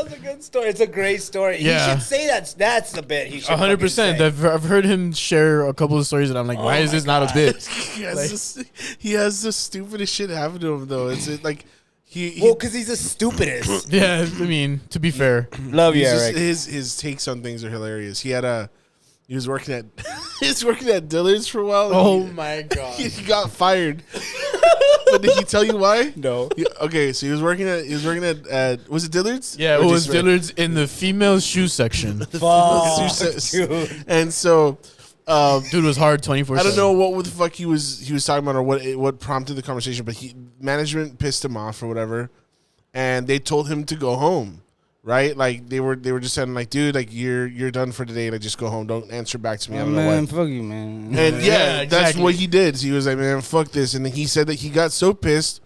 That was a good story. It's a great story. Yeah. He should say that's the bit. He should 100%. I've heard him share a couple of stories, and I'm like, why is this not a bit? He has the stupidest shit happen to him, though. It's like because he's the stupidest. Yeah, I mean, to be fair, love you, Eric. His takes on things are hilarious. He was working at Dillard's for a while. Oh my god, he got fired. But did he tell you why? No. Okay, so he was working at was it Dillard's? Yeah, it was Dillard's in the female shoe section. And so dude was hard 24/7. I don't know what the fuck he was talking about or what prompted the conversation, but management pissed him off or whatever, and they told him to go home. Right, like they were just saying, like, dude, like you're done for today. Like, just go home. Don't answer back to me. Yeah, I don't know man, what. fuck you, man. And yeah, that's exactly. what he did. So he was like, man, fuck this. And then he said that he got so pissed,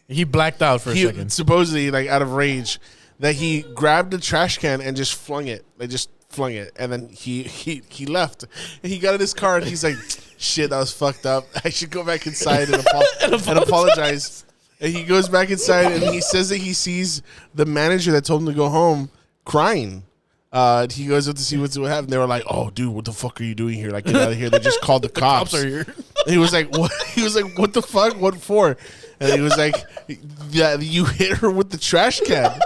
he blacked out for a second. Supposedly, like out of rage, that he grabbed the trash can and just flung it. Like just flung it, and then he left. And he got in his car and he's like, shit, that was fucked up. I should go back inside and apologize. And he goes back inside and he says that he sees the manager that told him to go home crying. He goes up to see what happened. They were like, "Oh, dude, what the fuck are you doing here? Like, get out of here!" They just called the cops. Cops are here. And he was like, "What?" He was like, "What the fuck? What for?" And he was like, "Yeah, you hit her with the trash can."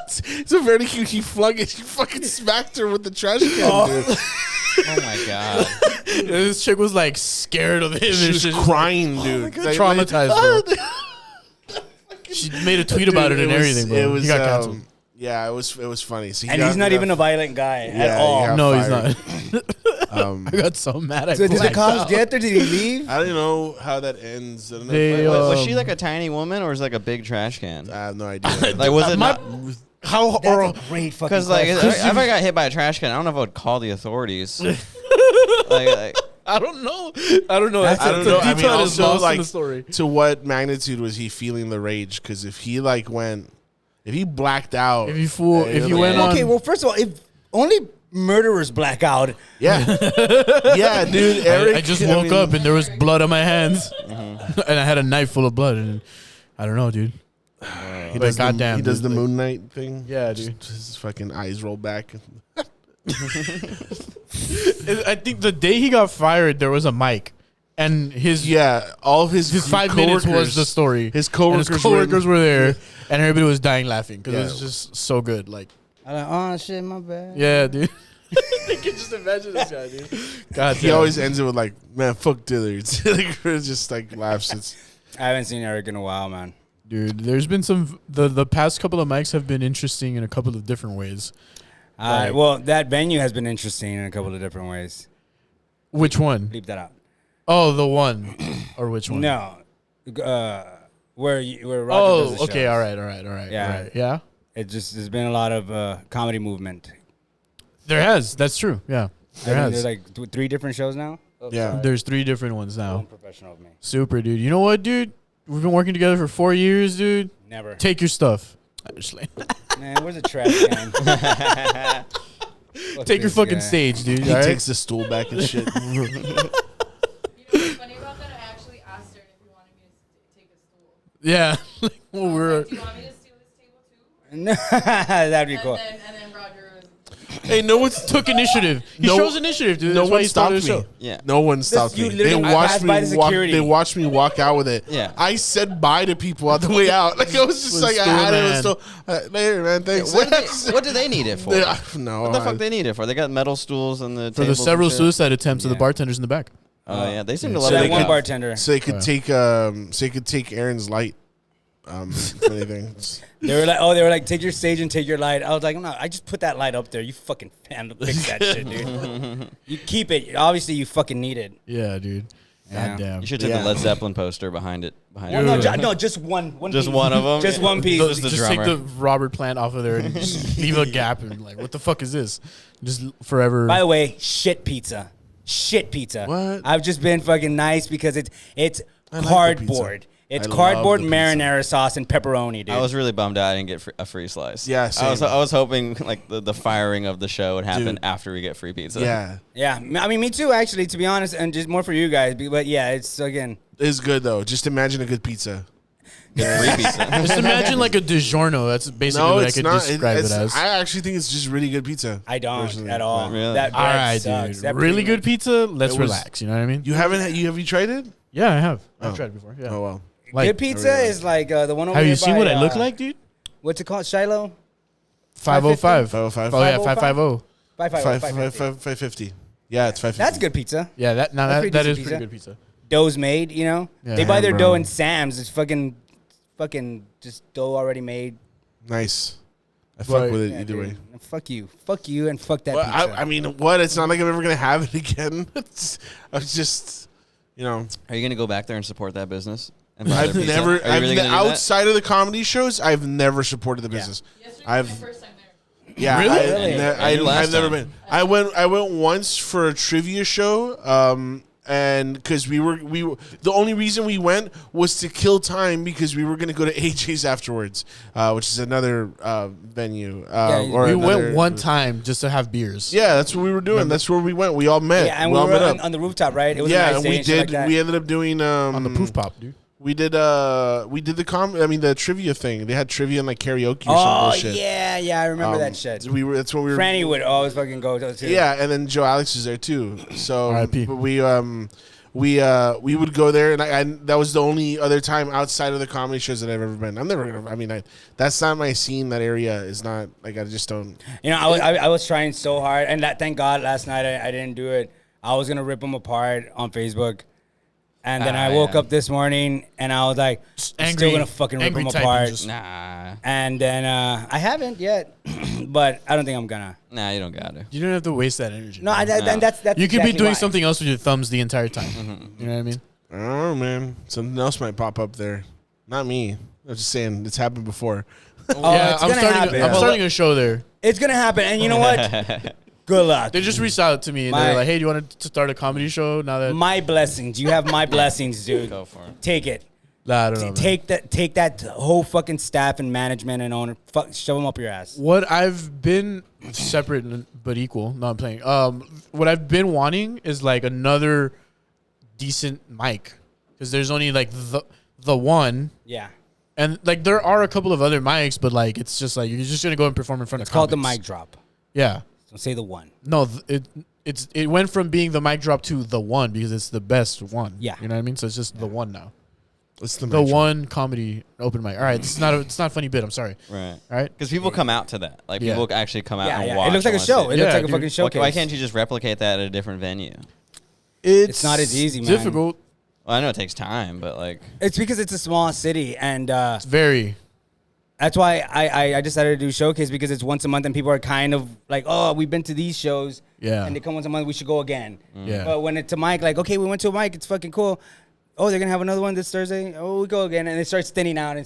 It's a very cute. He flung it. He fucking smacked her with the trash can. Dude. Oh my god! This chick was like scared of him. She was crying, dude. Like, traumatized, bro. She made a tweet about it and everything, bro. He got canceled. Yeah, it was funny. So and he's not even a violent guy at all. No, he's not. I got so mad. So did the cops get there? Did he leave? I don't know how that ends. I don't know. Was she like a tiny woman or was it like a big trash can? I have no idea. Like, was it not? How? That's a great fucking. Because like, if I got hit by a trash can, I don't know if I would call the authorities. like I don't know. I don't know. I mean, also, like, in the story. To what magnitude was he feeling the rage? Because if he blacked out, if you went on. Okay, well, first of all, if only murderers black out. Yeah, yeah, dude. Eric, I just woke up and there was blood on my hands, and I had a knife full of blood, and I don't know, dude. He does goddamn, he does the Moon Knight thing. Yeah, dude. His fucking eyes roll back. I think the day he got fired, there was a mic, and all of his 5 minutes was the story. His coworkers were there, and everybody was dying laughing because it was just so good. Like, I'm like, oh shit, my bad. Yeah, dude. I can just imagine this guy, dude. God, he always ends it with like, man, fuck Dillard's. Like, just like laughs. I haven't seen Eric in a while, man. Dude, there's been some the past couple of mics have been interesting in a couple of different ways. Well, that venue has been interesting in a couple of different ways. Which one? Bleep that out. Oh, the one, or which one? No, where Roger Oh, does the okay, shows. all right. Yeah. Yeah. It just there's been a lot of comedy movement. There has. That's true. Yeah, there has. There's like 3 different shows now. Yeah. There's 3 different ones now. Unprofessional of me. Super, dude. You know what, dude? We've been working together for 4 years, dude. Never. Take your stuff. Actually, Man, where's the trash can? take your fucking stage, dude. He all right? takes the stool back and shit. You know what's funny about that? I actually asked her if he wanted me to take a stool. Yeah. Like, well, we're. Do you want me to steal this table too? No, that'd be cool. And then Roger was. Hey, no one Took initiative. He No- shows initiative, dude. No That's why one he started stopped the me. show. Yeah. No one stopped you me. literally passed by the walk. security. They watched me walk out with it. Yeah. I said bye to people on the way out. Like I was just Was like, I still had it. man. Was still, later, man. Thanks. What do they need it for? No. What the fuck they need it for? They got metal stools and the For the tables several and shit. suicide attempts of the bartenders in the back. Oh yeah, they seem to So love that it. one bartender. So they could take Aaron's light. If anything. They were like, take your stage and take your light. I was like, no, I just put that light up there. You fucking fix that shit, dude. You keep it. Obviously, you fucking need it. Yeah, dude. Yeah. God damn. You should take the Led Zeppelin poster behind it. Well, no, just one. Just piece. one of them? Just one piece. Just the Just take drummer. the Robert Plant off of there and just leave a gap and like, what the fuck is this? Just forever. By the way, shit pizza. Shit pizza. What? I've just been fucking nice because it's like the cardboard. pizza. It's I love cardboard the pizza. marinara sauce and pepperoni, dude. I was really bummed out I didn't get a free slice. Yeah, I was same. hoping like the firing of the show would happen Dude. after we get free pizza. Yeah. Yeah, I mean, me too, actually, to be honest, and just more for you guys. But yeah, it's, again. It's good, though. Just imagine a good pizza. Free pizza. Just imagine like a DiGiorno. That's basically No, what I it's could not. describe it as. I actually think it's just really good pizza. I don't personally. at all. Really? That All bread right, sucks. dude. That Really pretty good pizza. Let's It was- relax. You know what I mean? You haven't? Have you tried it? Yeah, I have. Oh. I've tried it before. Yeah. Oh, well. Like, good pizza is like the one over have here you seen by, what I look like, dude? What's it called? Shiloh? 505. 505. Oh yeah, 505? 550. 550. Yeah, it's 550. That's good pizza. Yeah, That's that pretty is decent pretty pizza. good pizza. Dough's made, you know? Yeah. They buy their Damn, dough bro. in Sam's. It's fucking just dough already made. Nice. I But- fuck with it Yeah, either dude. way. Fuck you. Fuck you and fuck that Well, pizza. I mean, what? It's not like I'm ever going to have it again. I was just, you know. Are you gonna go back there and support that business? And buy I've their pizza? never, Are you really gonna do that? outside of the comedy shows, I've never supported the business. Yesterday I've- was my first time there. Yeah, Really? Really? Yeah, you last I've never time. been. I went once for a trivia show, and because we were the only reason we went was to kill time because we were going to go to AJ's afterwards, which is another venue. Or We another- went one time just to have beers. Yeah, that's what we were doing. That's where we went. We all met. yeah, and we all were met on, up. on the rooftop, right? It was Yeah, a nice and day we and shit did. like that. We ended up doing On the proof pop, dude. We did the trivia thing. They had trivia and like karaoke or some Oh, bullshit. yeah, I remember that shit. That's what we were. Franny would always fucking go to too. Yeah, and then Joe Alex is there too. So R.I.P. but we would go there, and I that was the only other time outside of the comedy shows that I've ever been. I'm never gonna. I mean, that's not my scene. That area is not like I just don't. You know, I was trying so hard, and thank God last night I didn't do it. I was gonna rip them apart on Facebook, and then I woke up this morning and I was like, I'm still gonna fucking rip them apart. Nah. And then I haven't yet, but I don't think I'm gonna. Nah, you don't got to. You don't have to waste that energy. No, and that's you could be exactly doing why. something else with your thumbs the entire time. You know what I mean? I don't know, man. Something else might pop up there. Not me. I'm just saying it's happened before. Oh, yeah, it's gonna happen. I'm starting a show there. It's gonna happen, and you know what? Good luck. They just reached out to me and they're like, "Hey, do you want to start a comedy show now that?" My blessings. You have my blessings, dude. Go for it. Take it. Nah, I don't know. man. Take that whole fucking staff and management and owner. Shove them up your ass. What I've been separate but equal. No, I'm playing. What I've been wanting is like another decent mic because there's only like the one. Yeah. And like there are a couple of other mics, but like it's just like you're just gonna go and perform in front It's of. called the comics. mic drop. Yeah. Don't say the one. No, it went from being the mic drop to the one because it's the best one. Yeah. You know what I mean? So it's just the one now. It's The mic drop. one comedy open mic. All right, it's not a funny bit. I'm sorry. Right. All right. Because people come out to that. Like Yeah. people actually come out Yeah, and yeah. watch. It looks like a and show. wanna It see looks like a dude. fucking showcase. Why can't you just replicate that at a different venue? It's not as easy, man. Difficult. Well, I know it takes time, but like It's because it's a small city, and It's very. that's why I decided to do Showcase, because it's once a month, and people are kind of like, oh, we've been to these shows, Yeah. and they come once a month, we should go again. Yeah. But when it's a mic, like, okay, we went to a mic, it's fucking cool. Oh, they're gonna have another one this Thursday. Oh, we go again, and it starts thinning out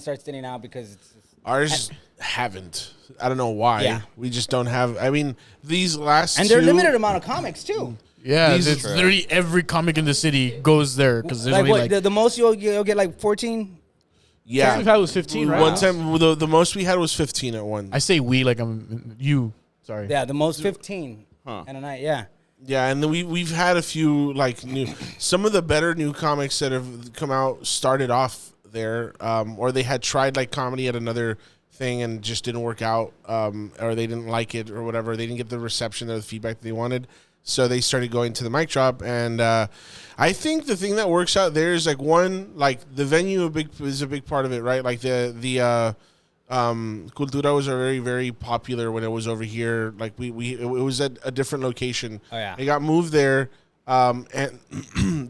because it's Ours haven't. I don't know why. Yeah. We just don't have. I mean, these last and two, they're limited amount of comics too. Yeah, These it's are- literally every comic in the city goes there because there's Like only what? like The most you'll get like 14. Yeah, we've had was 15, right? One time, the most we had was 15 at one. I say we like I'm you. Sorry. Yeah, the most 15 in a night. Yeah. Yeah, and then we've had a few like new, some of the better new comics that have come out started off there, or they had tried like comedy at another thing and just didn't work out, or they didn't like it or whatever. They didn't get the reception or the feedback they wanted, so they started going to the mic drop. And I think the thing that works out there is like one, like the venue is a big part of it, right? Like the Cultura was a very, very popular when it was over here. Like it was at a different location. Oh, yeah. It got moved there, and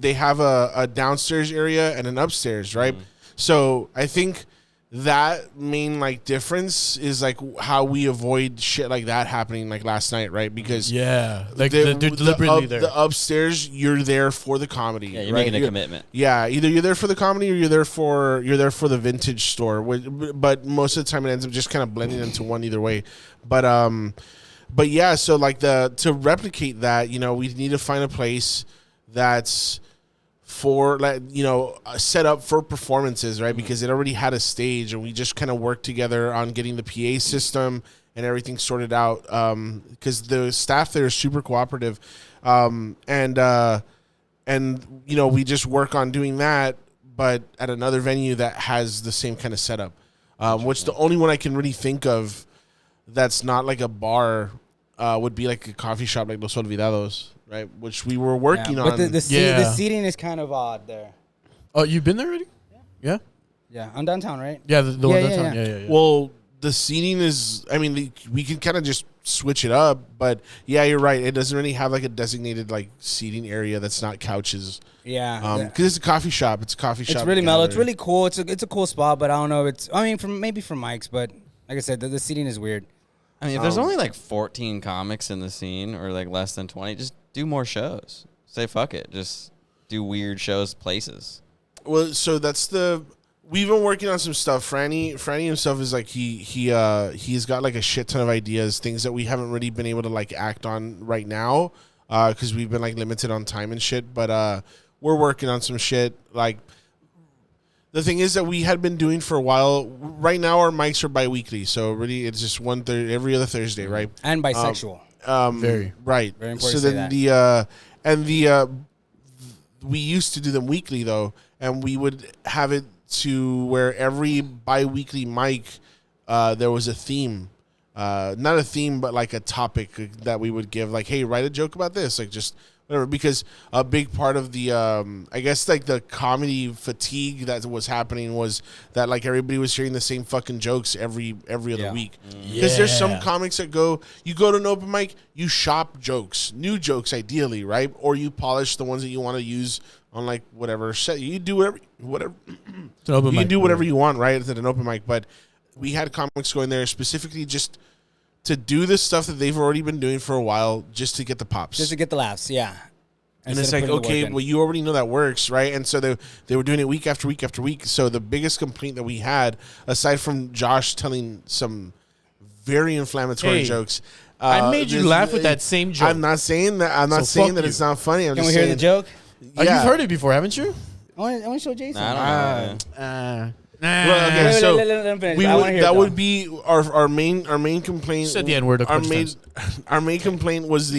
they have a downstairs area and an upstairs, right? So I think that main like difference is like how we avoid shit like that happening like last night, right? Because like they're deliberately there. The upstairs, you're there for the comedy. yeah, you're right? making a commitment. Yeah, either you're there for the comedy or you're there for the vintage store. But most of the time it ends up just kind of blending into one either way. But yeah, so like to replicate that, you know, we need to find a place that's for like, you know, set up for performances, right? Because it already had a stage, and we just kind of worked together on getting the PA system and everything sorted out. Because the staff there is super cooperative, and you know, we just work on doing that, but at another venue that has the same kind of setup. Which the only one I can really think of that's not like a bar would be like a coffee shop like Los Olvidados. Right, which we were working on. But the seating is kind of odd there. Oh, you've been there already? Yeah. Yeah, on downtown, right? Yeah, the one downtown. Yeah. Well, the seating is. I mean, we can kind of just switch it up, but yeah, you're right. It doesn't really have like a designated like seating area that's not couches. Yeah, because it's a coffee shop. It's a coffee shop. It's really mellow. It's really cool. It's a cool spot, but I don't know if it's. I mean, maybe from Mike's, but like I said, the seating is weird. I mean, if there's only like 14 comics in the scene, or like less than 20, just do more shows. Say fuck it. Just do weird shows places. Well, so we've been working on some stuff. Franny himself is like he's got like a shit ton of ideas, things that we haven't really been able to like act on right now, because we've been like limited on time and shit. But we're working on some shit. Like the thing is that we had been doing for a while. Right now our mics are bi-weekly, so really it's just every other Thursday, right? And bisexual. Very right. Very important. So to then that. we used to do them weekly though, and we would have it to where every bi-weekly mic there was a theme, not a theme but like a topic that we would give, like, hey, write a joke about this, like just whatever, because a big part of the I guess like the comedy fatigue that was happening was that like everybody was hearing the same fucking jokes every other week. Because there's some comics that you go to an open mic, you shop jokes, new jokes ideally, right? Or you polish the ones that you want to use on like whatever set. You do whatever you can do whatever you want, right? At an open mic. But we had comics going there specifically just to do the stuff that they've already been doing for a while, just to get the pops, just to get the laughs, yeah. And it's like, okay, well, you already know that works, right? And so they were doing it week after week after week. So the biggest complaint that we had, aside from Josh telling some very inflammatory jokes, I made you laugh with that same joke. I'm not saying that. I'm not saying that it's not funny. Can we hear the joke? Yeah. You've heard it before, haven't you? I want to show Jason. I don't know. Well, okay, Wait, so let him finish. that would be our main complaint. You said the N-word. Our main complaint was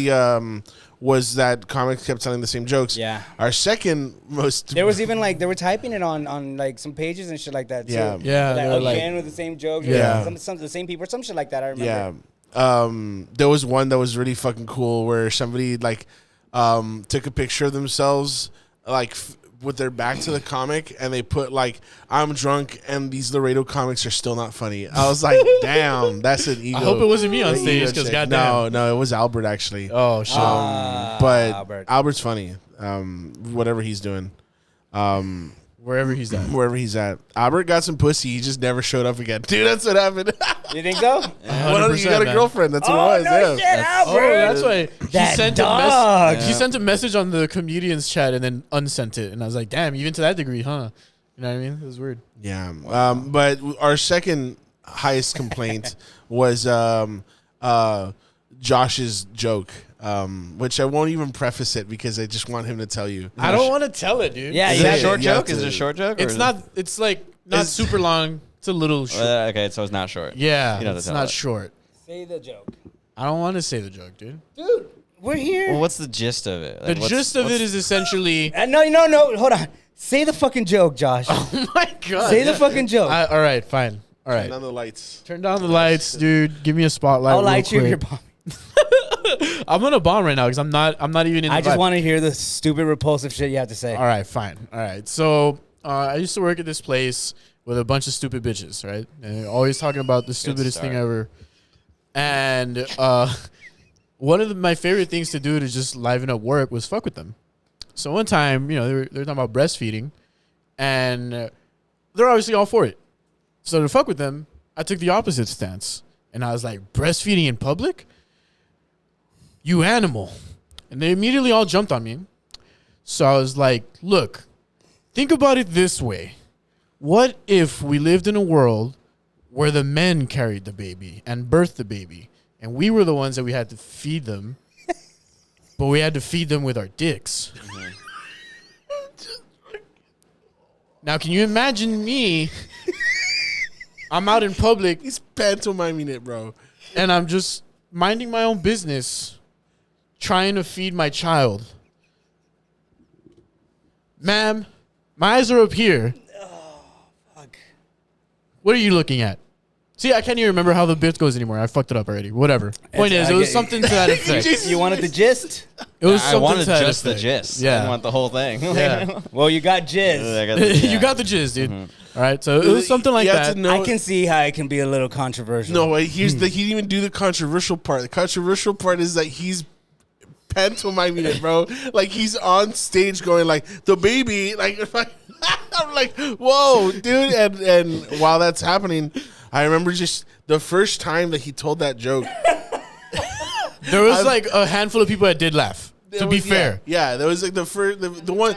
was that comics kept telling the same jokes. Yeah. Our second most. There was even like they were typing it on like some pages and shit like that too. Yeah. Yeah. Like, again with the same jokes. Yeah. Some the same people or some shit like that. I remember. Yeah. There was one that was really fucking cool where somebody like took a picture of themselves like with their back to the comic, and they put like, I'm drunk and these Laredo comics are still not funny. I was like, damn, that's an ego. I hope it wasn't me on stage, because goddamn. No, it was Albert actually. Oh shit. But Albert's funny. Whatever he's doing. Wherever he's at. Wherever he's at. Albert got some pussy. He just never showed up again. Dude, that's what happened. You think so? You got a girlfriend. That's what it was. No shit, Albert. That's why That dog. He sent a message on the comedians chat and then unsent it. And I was like, damn, even to that degree, huh? You know what I mean? It was weird. Yeah. But our second highest complaint was Josh's joke. Which I won't even preface it because I just want him to tell you. I don't want to tell it, dude. Yeah, Is you it a have short to- joke? Is it a short joke? It's not. It's like not super long. It's a little short. Okay, so it's not short. Yeah, You don't have to it's tell not it. short. Say the joke. I don't want to say the joke, dude. Dude, we're here. Well, what's the gist of it? The gist of it is essentially. No, hold on. Say the fucking joke, Josh. Oh my god! Say the fucking joke. All right, fine. All right. Turn on the lights. Turn down the lights, dude. Give me a spotlight. I'll real light you if quick. you're bombing. I'm gonna bomb right now because I'm not even in. I the just vibe. want to hear the stupid, repulsive shit you have to say. All right, fine. All right. So I used to work at this place with a bunch of stupid bitches, right? And they're always talking about the stupidest thing ever. And one of my favorite things to do to just liven up work was fuck with them. So one time, they were talking about breastfeeding, and they're obviously all for it. So to fuck with them, I took the opposite stance, and I was like, breastfeeding in public? You animal. And they immediately all jumped on me. So I was like, look, think about it this way. What if we lived in a world where the men carried the baby and birthed the baby, and we were the ones that we had to feed them, but we had to feed them with our dicks? Mm-hmm. Now, can you imagine me? I'm out in public. He's pantomiming it, bro. And I'm just minding my own business, trying to feed my child. Ma'am, my eyes are up here. Oh, fuck. What are you looking at? See, I can't even remember how the bit goes anymore. I fucked it up already. Whatever. Point is, it was something to that effect. You wanted the gist? It was I something wanted to that just the effect. gist. Yeah. I didn't want the whole thing. Yeah. Well, you got jizz. I got the- You got the jizz, dude. All right, so it was something like You have that. to know- I can see how it can be a little controversial. No, wait, he didn't even do the controversial part. The controversial part is that he's pantomiming it, bro. Like he's on stage going like the baby, like I'm like, whoa, dude. And while that's happening, I remember just the first time that he told that joke. There was like a handful of people that did laugh. To be fair, yeah, there was like the first the one.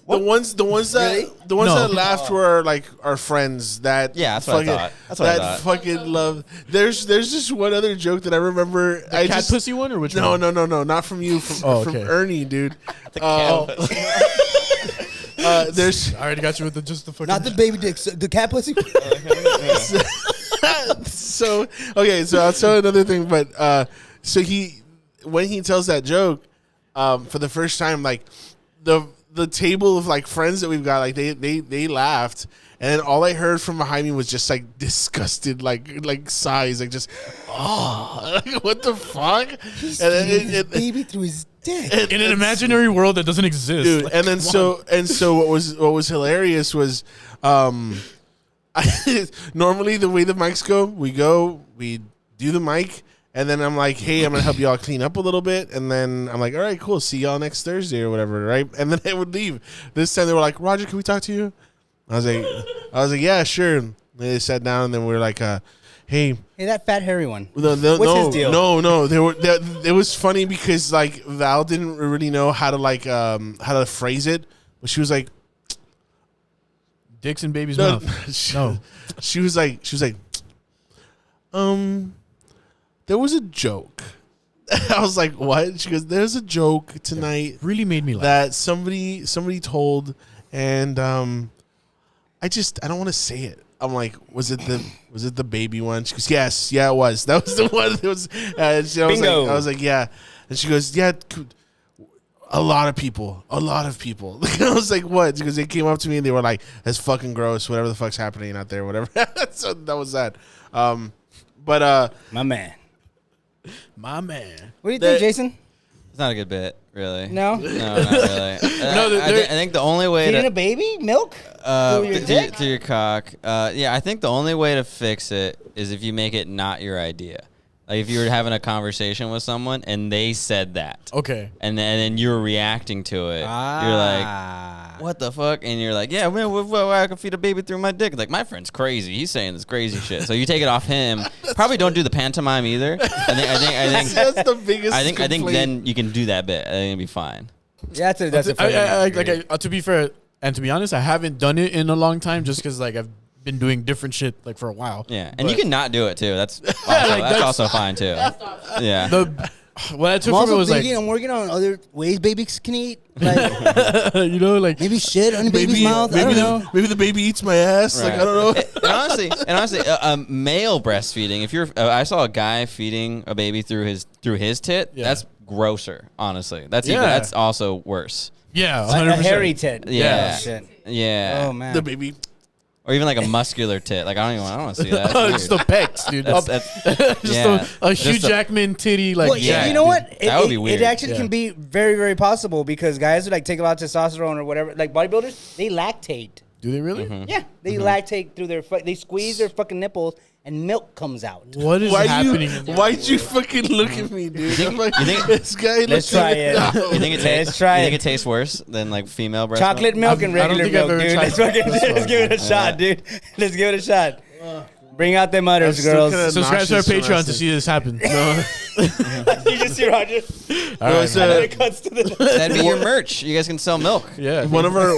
The ones that laughed were like our friends that Yeah, that's what I thought. That's what I thought. Fucking love. There's just one other joke that I remember. the cat pussy one or which No, one? no, not from you. From okay. Ernie, dude. There's I already got you with just the fucking. Not the baby dicks, the cat pussy. so okay. So I'll tell another thing, but so when he tells that joke, for the first time, like the table of like friends that we've got, like they laughed, and then all I heard from behind me was just like disgusted, like sighs, like just like, what the fuck? He's And then his baby through his dick. in an imaginary world that doesn't exist. dude. Like, And then so what was hilarious was, normally the way the mics go, we do the mic. And then I'm like, hey, I'm going to help y'all clean up a little bit. And then I'm like, all right, cool. See y'all next Thursday or whatever, right? And then they would leave. This time they were like, Roger, can we talk to you? I was like, yeah, sure. And they sat down and then we were like, hey. Hey, that fat hairy one. What's his deal? No. It was funny because like Val didn't really know how to phrase it. But she was like, dicks in baby's mouth. She was like, there was a joke. I was like, what? She goes, there's a joke tonight. It really made me laugh. That somebody told, and I don't want to say it. I'm like, was it the baby one? She goes, yes, yeah, it was. That was the one. It was. Bingo. I was like, yeah. And she goes, yeah. A lot of people. I was like, what? Because they came up to me and they were like, that's fucking gross. Whatever the fuck's happening out there, whatever. So that was that. But my man. My man. What do you think, Jason? It's not a good bit, really. No? No, not really. I think the only way Feeding to a baby milk through your dick? through your cock. Yeah, I think the only way to fix it is if you make it not your idea. Like if you were having a conversation with someone and they said that, Okay. and then you're reacting to it, you're like, "What the fuck?" And you're like, "Yeah, man, I can feed a baby through my dick." Like my friend's crazy. He's saying this crazy shit. So you take it off him. Probably don't do the pantomime either. I think that's the biggest. I think then you can do that bit. I think it'll be fine. Yeah, that's a to be fair and to be honest, I haven't done it in a long time just because like I've been doing different shit like for a while. Yeah, and you can not do it too. That's also, that's also fine too. Yeah. What I took I'm from it was like I'm working on other ways babies can eat. Like, you know, like maybe shit on the baby's mouth. I don't know. Maybe the baby eats my ass. Right. Like I don't know. And honestly, male breastfeeding. If you're, I saw a guy feeding a baby through his tit. Yeah. That's grosser. Honestly, that's also worse. Yeah, 100%. A hairy tit. Yeah. Shit. Yeah. Oh man. The baby. Or even like a muscular tit. Like I don't want to see that. Just the pecs, dude. Just a Hugh Jackman titty. Like, well, yeah, you know what? That would be weird. It actually can be very, very possible because guys who like take a lot of testosterone or whatever, like bodybuilders, they lactate. Do they really? Mm-hmm. Yeah, they lactate through they squeeze their fucking nipples and milk comes out. What is happening? Why'd you fucking look at me, dude? You think this guy? Let's try it. You think it tastes worse than like female breast Chocolate milk and regular milk, dude. Let's give it a shot, dude. Let's give it a shot. Bring out them udders, girls. Subscribe to our Patreon to see this happen. No. You just see Roger. All right, so that'd be your merch. You guys can sell milk. Yeah. One of our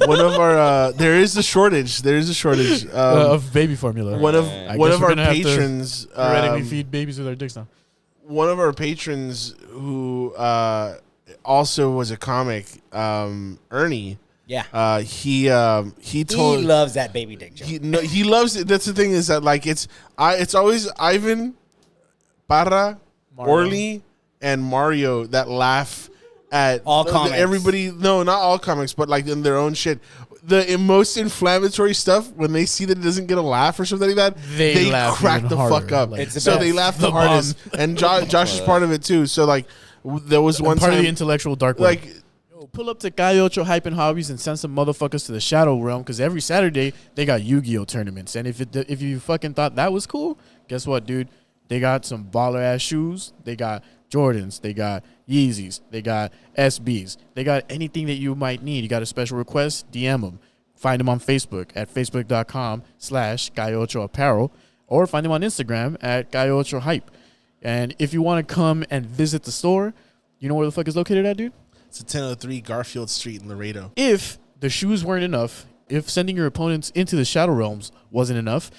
one of our there is a shortage. There is a shortage of baby formula. One of our patrons theoretically feed babies with our dicks now. One of our patrons who also was a comic, Ernie. Yeah. He loves that baby dick joke. He loves it. That's the thing is that like it's always Ivan, Parra, Orly, and Mario that laugh at all comics. Everybody, no, not all comics, but like in their own shit. The most inflammatory stuff when they see that it doesn't get a laugh or something like that, they crack the fuck up. Like, so they laugh the hardest, and Josh is part of it too. So like there was one part time of the intellectual dark web. Like. Pull up to Calle Ocho Hype and Hobbies and send some motherfuckers to the Shadow Realm because every Saturday they got Yu-Gi-Oh tournaments. And if you fucking thought that was cool, guess what, dude? They got some baller ass shoes. They got Jordans. They got Yeezys. They got SBs. They got anything that you might need. You got a special request? DM them. Find them on Facebook at facebook.com/Calle Ocho Apparel or find them on Instagram at Calle Ocho Hype. And if you want to come and visit the store, you know where the fuck is located at, dude? It's 1003 Garfield Street in Laredo. If the shoes weren't enough, if sending your opponents into the Shadow Realms wasn't enough,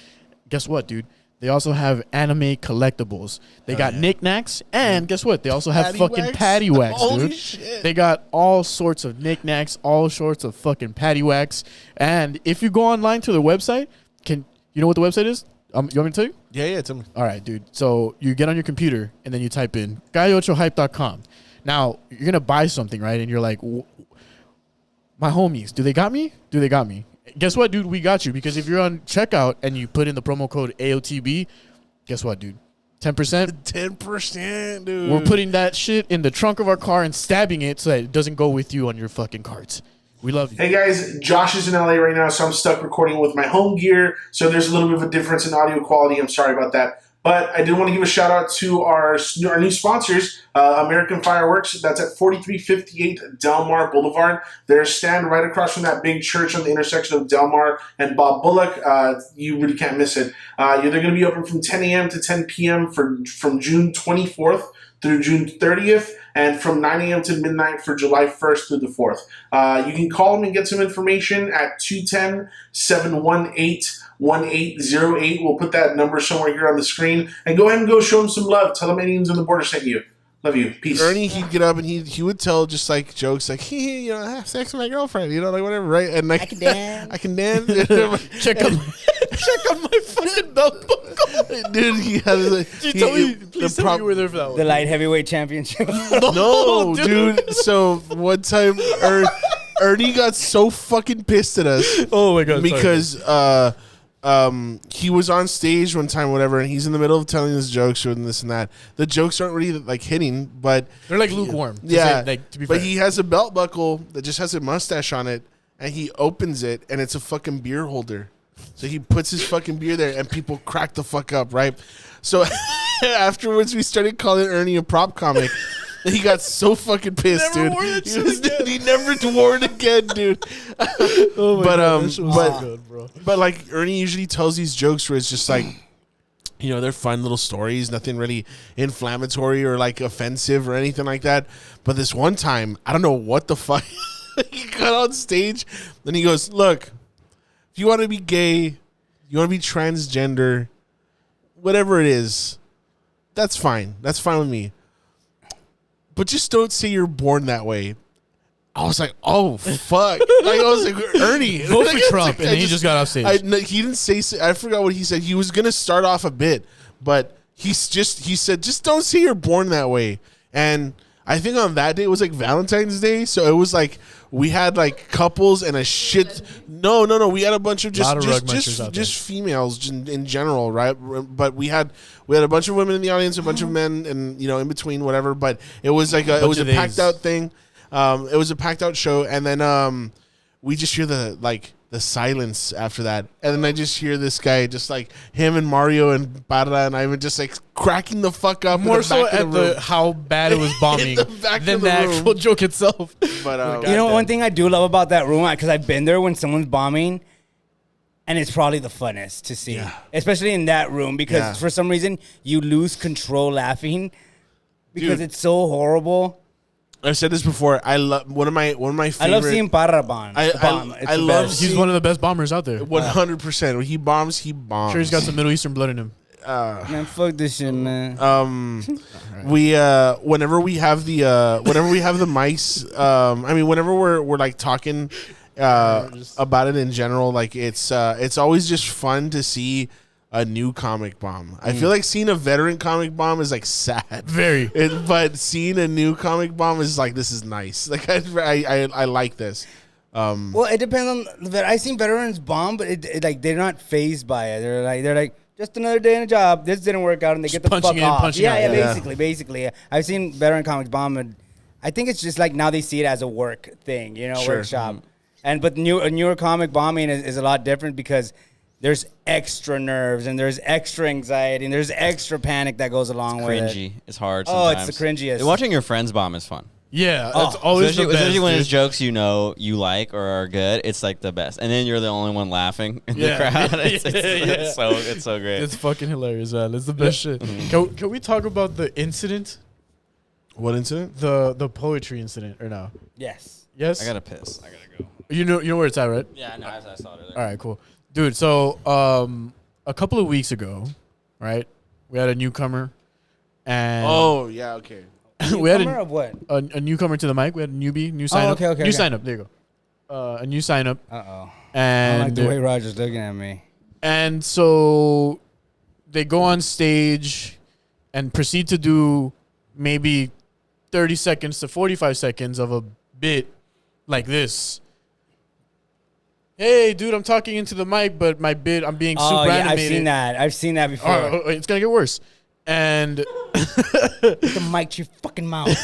guess what, dude? They also have anime collectibles. They got knickknacks, and guess what? They also have fucking patty wax, dude. Holy shit. They got all sorts of knickknacks, all sorts of fucking patty wax. And if you go online to their website, you know what the website is? You want me to tell you? Yeah, tell me. All right, dude. So you get on your computer, and then you type in GalleOchoHype.com. Now, you're going to buy something, right? And you're like, my homies, do they got me? Do they got me? Guess what, dude? We got you. Because if you're on checkout and you put in the promo code AOTB, guess what, dude? 10%? 10%, dude. We're putting that shit in the trunk of our car and stabbing it so that it doesn't go with you on your fucking cards. We love you. Hey, guys. Josh is in LA right now, so I'm stuck recording with my home gear. So there's a little bit of a difference in audio quality. I'm sorry about that. But I did want to give a shout out to our new sponsors, American Fireworks. That's at 4358 Del Mar Boulevard. Their stand right across from that big church on the intersection of Del Mar and Bob Bullock. You really can't miss it. They're going to be open from 10 a.m. to 10 p.m. from June 24th through June 30th, and from 9 a.m. to midnight for July 1st through the 4th. You can call them and get some information at 210-718-1808. We'll put that number somewhere here on the screen. And go ahead and go show them some love. Tell them aliens on the border sent you. Love you. Peace. Ernie, he'd get up and he would tell just like jokes like, I have sex with my girlfriend, like whatever, right? And like, I can dance. I can dance. Check out my fucking belt buckle. Dude, he has please tell me you were there for that one. The light heavyweight championship. No, dude. So one time Ernie got so fucking pissed at us. Oh my god. Because he was on stage one time, whatever, and he's in the middle of telling his jokes and this and that. The jokes aren't really like hitting, but they're like lukewarm. Yeah, to be fair. But he has a belt buckle that just has a mustache on it, and he opens it, and it's a fucking beer holder. So he puts his fucking beer there, and people crack the fuck up, right? So afterwards, we started calling Ernie a prop comic. He got so fucking pissed, dude. He never wore it again, dude. But like Ernie usually tells these jokes where it's just like, you know, they're fun little stories, nothing really inflammatory or like offensive or anything like that. But this one time, I don't know what the fuck, he got on stage and he goes, "Look, if you want to be gay, you want to be transgender, whatever it is, that's fine. That's fine with me. But just don't say you're born that way." I was like, "Oh fuck!" Like I was like, "Ernie, vote for Trump," and then he just got off stage. He didn't say. I forgot what he said. He was gonna start off a bit, but he said, "Just don't say you're born that way." And I think on that day it was like Valentine's Day, so it was like we had like couples and a shit. No, we had a bunch of just females in general, right? But we had a bunch of women in the audience, a bunch of men, and in between whatever. But it was like it was a packed out thing. It was a packed out show, and then we just hear the silence after that, and then I just hear this guy, just like him and Mario and Parra and I were just like cracking the fuck up. More so at how bad it was bombing than the actual joke itself. But one thing I do love about that room, because I've been there when someone's bombing, and it's probably the funnest to see, especially in that room, because for some reason you lose control laughing because it's so horrible. I've said this before. I love one of my favorite. I love seeing Parra bomb. I love. He's one of the best bombers out there. 100%. When he bombs, he bombs. Sure, he's got some Middle Eastern blood in him. Man, fuck this shit, man. We whenever we have the mics. I mean, whenever we're like talking about it in general, like it's always just fun to see a new comic bomb. I feel like seeing a veteran comic bomb is like sad. Very. But seeing a new comic bomb is like, this is nice. Like I like this. Well, it depends on. I've seen veterans bomb, but it like they're not phased by it. They're like just another day in a job. This didn't work out, and they get the fuck off. Basically. I've seen veteran comics bomb, and I think it's just like now they see it as a work thing, workshop. But newer comic bombing is a lot different because there's extra nerves and there's extra anxiety and there's extra panic that goes along with it. Cringy. It's hard sometimes. Oh, it's the cringiest. Watching your friends bomb is fun. Yeah, that's always the best. Especially when it's jokes you like or are good. It's like the best. And then you're the only one laughing in the crowd. It's so great. It's fucking hilarious, man. It's the best shit. Can we talk about the incident? What incident? The poetry incident, or no? Yes. I gotta piss. I gotta go. You know where it's at, right? Yeah, no, I saw it earlier. All right, cool. Dude, so a couple of weeks ago, right, we had a newcomer, and okay. We had of what? A newcomer to the mic. We had a new sign up. Okay. Sign up. There you go. A new sign up. And I don't like the way Roger's looking at me. And so they go on stage and proceed to do maybe 30 seconds to 45 seconds of a bit like this. Hey, dude, I'm talking into the mic, but my bit, I'm being super animated. I've seen that before. It's going to get worse. And put the mic to your fucking mouth.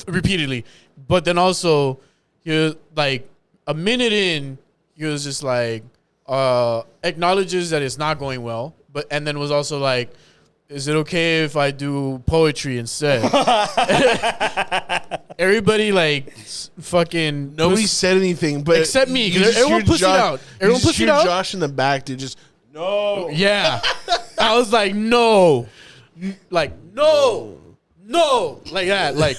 Repeatedly. But then also, he was like, a minute in, he was just like, acknowledges that it's not going well, and then was also like, is it okay if I do poetry instead? Everybody like fucking nobody said anything, but except me. Everyone pushed it out. Everyone pushed it out. Josh in the back, dude, just no. Yeah, I was like no, like no, like that, like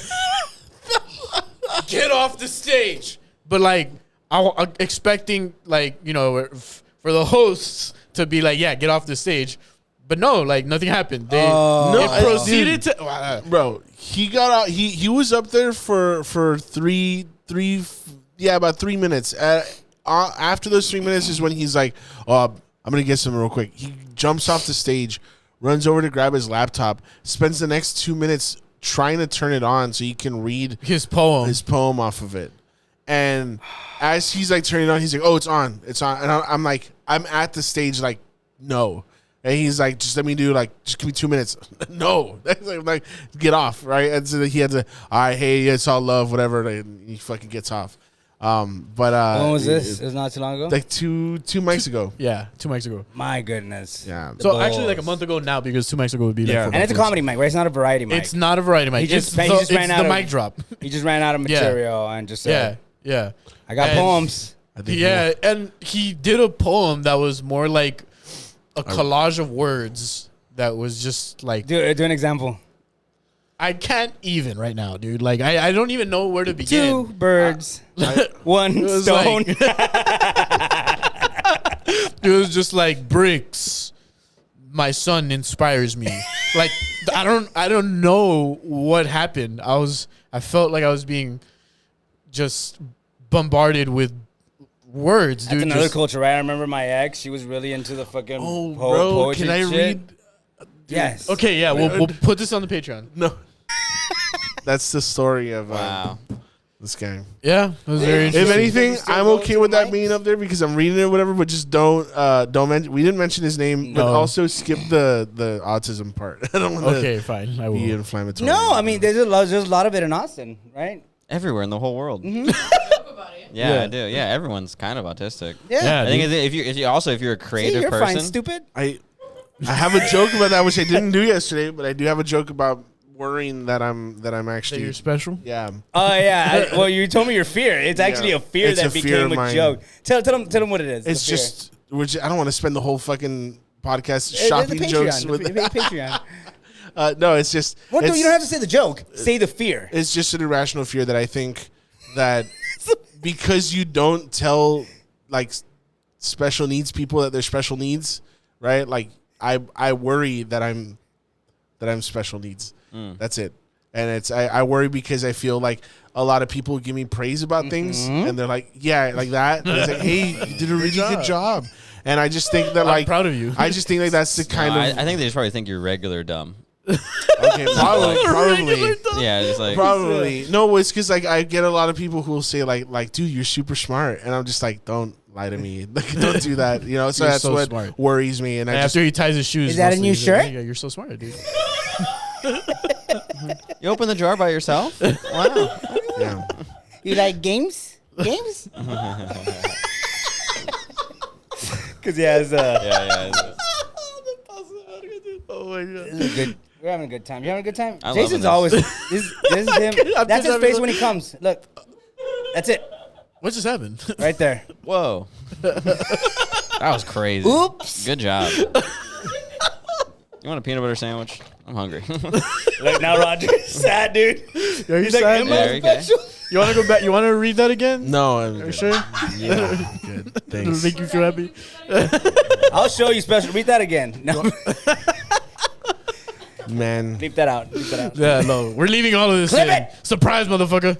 get off the stage. But like I'm expecting like for the hosts to be like, yeah, get off the stage. But no, like nothing happened. They proceeded to. Bro, he got out. He was up there for about 3 minutes. After those 3 minutes is when he's like, "Oh, I'm gonna get some real quick." He jumps off the stage, runs over to grab his laptop, spends the next 2 minutes trying to turn it on so he can read his poem off of it. And as he's like turning it on, he's like, "Oh, it's on." And I'm like, I'm at the stage like, no. And he's like, just let me do just give me 2 minutes. No, like get off, right? And so he had to, all right, hey, it's all love, whatever. And he fucking gets off. When was this? It was not too long ago. Like two mics ago. Yeah, 2 mics ago. My goodness. Yeah. So actually, like a month ago now, because 2 mics ago would be like. And it's a comedy mic, right? It's not a variety mic. It's not a variety mic. He just ran out of mic drop. He just ran out of material and just said, yeah. I got poems. Yeah, and he did a poem that was more like a collage of words that was just like. Do an example. I can't even right now, dude. Like, I don't even know where to begin. 2 birds, 1 stone. Like, it was just like bricks. My son inspires me. Like, I don't know what happened. I felt like I was being just bombarded with words, dude. That's another culture, right? I remember my ex. She was really into the fucking poetry can I shit. read? Yes. Okay, yeah, we'll put this on the Patreon. No. That's the story of this guy. Yeah, it was very interesting. If anything, I'm okay with that being up there because I'm reading it or whatever, but just don't mention. We didn't mention his name, but also skip the autism part. I don't want to. Okay, fine. I will. Be inflammatory. No, I mean there's a lot of it in Austin, right? Everywhere in the whole world. Mm-hmm. Yeah, I do. Yeah, everyone's kind of autistic. Yeah. I think if you're a creative you're person, fine, stupid. I have a joke about that, which I didn't do yesterday, but I do have a joke about worrying that I'm actually. That you're special? Yeah. Oh yeah. Well, you told me your fear. It's actually a fear that became a joke. Tell them what it is. It's just which I don't want to spend the whole fucking podcast It's shopping the jokes Patreon. with The Patreon. No, it's just. What? You don't have to say the joke. Say the fear. It's just an irrational fear that I think that because you don't tell like special needs people that they're special needs, right? Like I worry that I'm special needs. That's it. And it's I worry because I feel like a lot of people give me praise about things and they're like, yeah, like that. And it's like, hey, you did a really good job. And I just think that I'm proud of you. I just think like that's the kind of. I think they just probably think you're regular dumb. Okay, probably. Yeah, just like probably. No, it's because like I get a lot of people who will say like, dude, you're super smart, and I'm just like, don't lie to me, like, don't do that, you know. So You're that's so what smart. worries me. And after he ties his shoes, is that a new shirt? Like, yeah, you're so smart, dude. You open the jar by yourself? Wow. Yeah. You like games? Games? Because he has yeah. Oh my god. This is good. We're having a good time. You having a good time? I Jason's always. This is him. That's his face when he comes. Look. That's it. What just happened? Right there. Whoa. That was crazy. Oops. Good job. You want a peanut butter sandwich? I'm hungry. Look, now Roger's sad, dude. Are you He's sad? like, am I okay. special? You want to go back? You want to read that again? No, Are you sure? Yeah, good. It'll Thanks. make you feel happy. I'll show you special. Read that again. No. Man. Leave that out. Leave that out. Yeah, no, we're leaving all of this Clip in. it! Surprise, motherfucker!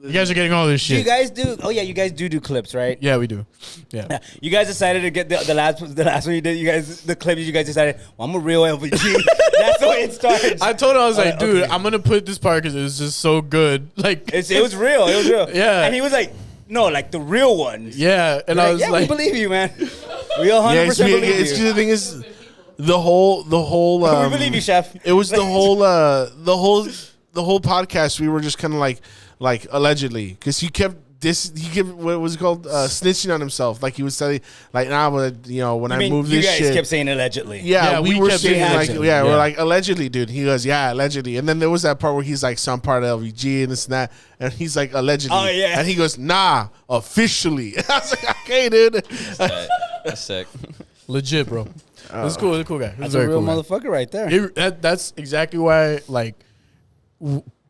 You guys are getting all this Do you shit. guys do? Oh yeah, you guys do clips, right? Yeah, we do. Yeah. You guys decided to get the last one you did. You guys the clip. You guys decided. Well, I'm a real LVG. That's the way it started. I told him I was like, dude, okay. I'm gonna put this part because it was just so good. Like It was real. It was real. Yeah. And he was like, no, like the real ones. Yeah, and You're I was yeah, like, we believe you, man. We 100% Yeah, believe it's you. the thing is, the whole. We believe you, chef. It was the whole podcast. We were just kind of like allegedly, because he kept what was it called, snitching on himself. Like he was saying, like, nah, but you know, when I moved this shit, you guys kept saying allegedly. Yeah, we were kept saying saying like, allegedly. yeah, we're like allegedly, dude. He goes, yeah, allegedly. And then there was that part where he's like, some part of LVG and this and that, and he's like, allegedly. Oh, yeah. And he goes, nah, officially. I was like, okay, dude. That's sick. legit, bro. This is cool. This is a cool guy. This That's is a very real cool guy. motherfucker right there. That's exactly why, like,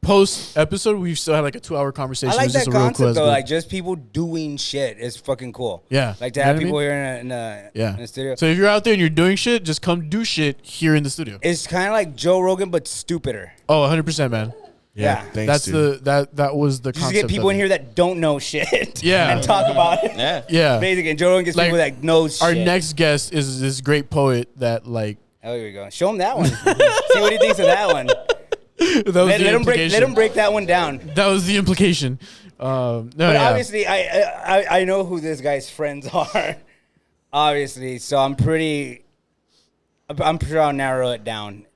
post episode, we've still had like a 2-hour conversation. I like It was just that a real concept cool though, ass like just people doing shit is fucking cool. Yeah. Like to You know have what I people mean? here in the studio. So if you're out there and you're doing shit, just come do shit here in the studio. It's kind of like Joe Rogan but stupider. Oh, 100%, man. Yeah. Thanks, That's dude. that was the Just concept. get people of in it. here that don't know shit. Yeah. And talk about it. Yeah. Yeah. Basically, and Joe Rogan gets Like, people that know shit. Our next guest is this great poet that like. Oh, here we go. Show him that one. See what he thinks of that one. That was Let the him implication. break that one down. That was the implication. No, But yeah. obviously, I know who this guy's friends are. Obviously, so I'm sure I'll narrow it down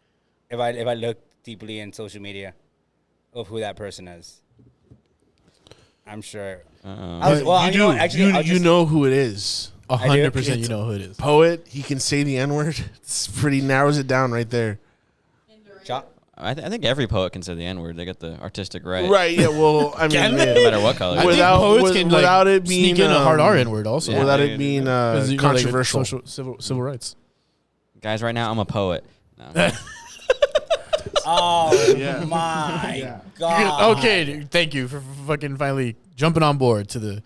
if I look deeply in social media of who that person is. I'm sure. You know who it is. 100% you know who it is. Poet, he can say the N-word. It's pretty narrows it down right there. I think every poet can say the N-word. They get the artistic right. Right, yeah, well, I mean, no matter what color. Without it being sneak in a hard R N-word also. Yeah, without it being controversial. Civil rights. Guys, right now, I'm a poet. No. Oh, my God. Okay, thank you for fucking finally jumping on board to the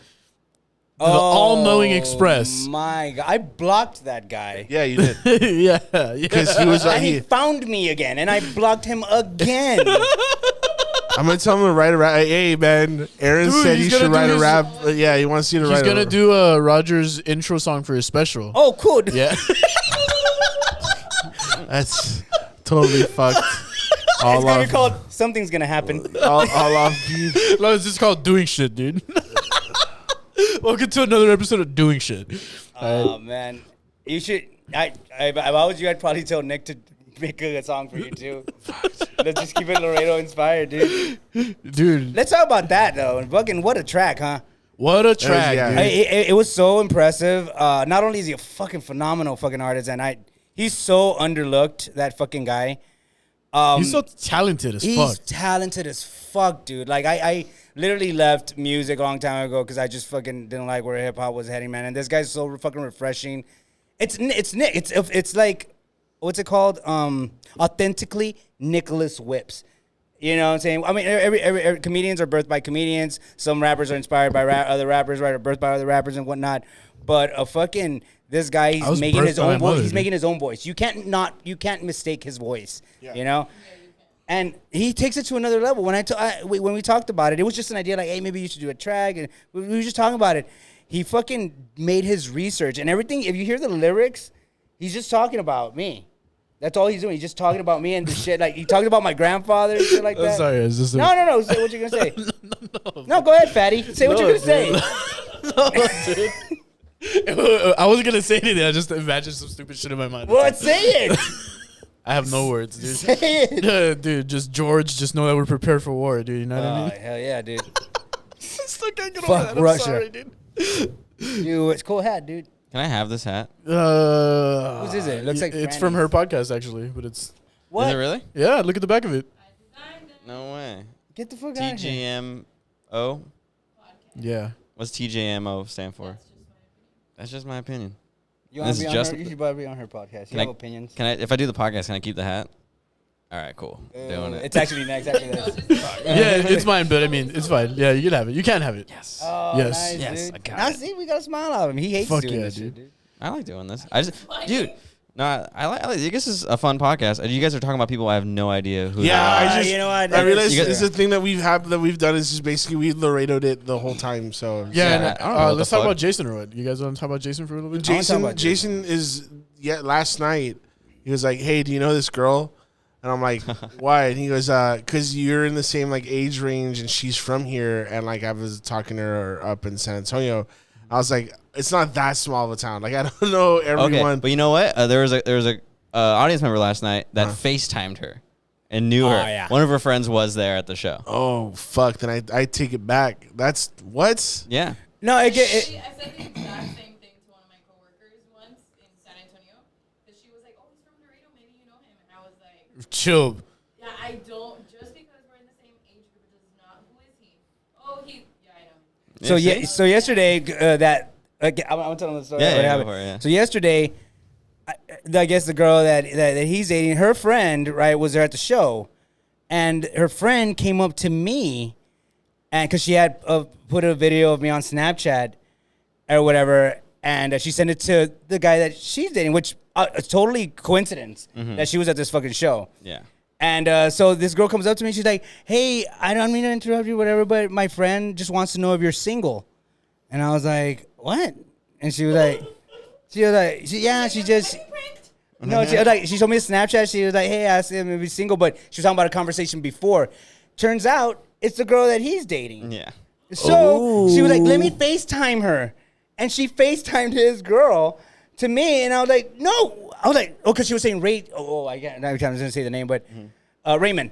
all-knowing express. My God. I blocked that guy. Yeah, you did. yeah. Because he was and he found me again, and I blocked him again. I'm going to tell him to write a rap. Hey, man, Aaron said he should write a rap. Yeah, he wants you to write He's going to do a Rogers intro song for his special. Oh, cool. Yeah. That's totally fucked. It's going to be called Something's Going to Happen. All off beat. No, it's just called Doing Shit, dude. Welcome to another episode of Doing Shit. Oh, man. You should... If I was you, I'd probably tell Nick to make a song for you, too. Let's just keep it Laredo inspired, dude. Dude. Let's talk about that, though. Fucking what a track, huh? What a track, dude. It was so impressive. Not only is he a fucking phenomenal fucking artist, and he's so underlooked, that fucking guy. He's so talented as fuck. He's talented as fuck, dude. Like, I literally left music a long time ago because I just fucking didn't like where hip-hop was heading, man. And this guy's so fucking refreshing. It's Nick. It's like, what's it called? Authentically Nicholas Whips. You know what I'm saying? I mean, every comedians are birthed by comedians. Some rappers are inspired by other rappers, right? Or birthed by other rappers and whatnot. But this guy, he's making his own voice. He's making his own voice. You can't mistake his voice. Yeah. You know? And he takes it to another level. When we talked about it, it was just an idea like, hey, maybe you should do a track. And we were just talking about it. He fucking made his research and everything. If you hear the lyrics, he's just talking about me. That's all he's doing. He's just talking about me and the shit. Like, he talked about my grandfather and shit like that. Sorry, is this No. Say what you're going to say. No, go ahead, fatty. Say what you're going to say. No, dude. I wasn't going to say anything. I just imagined some stupid shit in my mind. Well, say it. I have no words, dude. Say it. Dude, just know that we're prepared for war, dude. You know what I mean? Hell yeah, dude. Still can't get Fuck over that. I'm Russia. sorry, dude. Dude, it's a cool hat, dude. Can I have this hat? Whose is it? It looks like it's from her podcast, actually, but it's... What? Is it really? Yeah, look at the back of it. No way. Get the fuck out of here. TJMO? Yeah. What's TJMO stand for? That's just my opinion. You should be on her podcast. You have opinions. Can I? If I do the podcast, can I keep the hat? All right, cool. Doing it. It's actually exactly this. Yeah, it's mine, but I mean, it's fine. Yeah, you can have it. You can have it. Yes. Oh, yes. Nice, yes, dude. I got now it. see, we got a smile out of him. He hates doing this shit, dude. I like doing this. I like. This is a fun podcast. You guys are talking about people I have no idea who. Yeah, you know what? I realized this is the thing that we've done is just basically we Laredo'd it the whole time. So let's talk about Jason or what? You guys want to talk about Jason for a little bit? Jason is last night he was like, "Hey, do you know this girl?" And I'm like, "Why?" And he goes, "Cause you're in the same like age range, and she's from here, and like I was talking to her up in San Antonio." I was like, "It's not that small of a town. Like I don't know everyone." Okay, but you know what? There was a audience member last night that FaceTimed her and knew her. Yeah. One of her friends was there at the show. Oh fuck! Then I take it back. That's what? Yeah. No, I said the exact same thing to one of my coworkers once in San Antonio. Because she was like, "Oh, he's from Laredo. Maybe you know him." And I was like, "Chill." Yeah, I don't. Just because we're in the same age group does not. Who is he? Oh, he. Yeah, I know. So yesterday I'm telling the story. Yeah. So yesterday, I guess the girl that he's dating, her friend, right, was there at the show, and her friend came up to me, and because she had put a video of me on Snapchat or whatever, and she sent it to the guy that she's dating, which it's totally coincidence that she was at this fucking show. Yeah. And so this girl comes up to me. She's like, "Hey, I don't mean to interrupt you, whatever, but my friend just wants to know if you're single." And I was like, "What?" And she was like, she told me a Snapchat. She was like, "Hey, I asked him if he's single," but she was talking about a conversation before. Turns out it's the girl that he's dating. Yeah. So she was like, "Let me FaceTime her," and she FaceTimed his girl to me, and I was like, "No." I was like, "Oh," because she was saying Ray. I can't. Every time I was gonna say the name, but Raymond.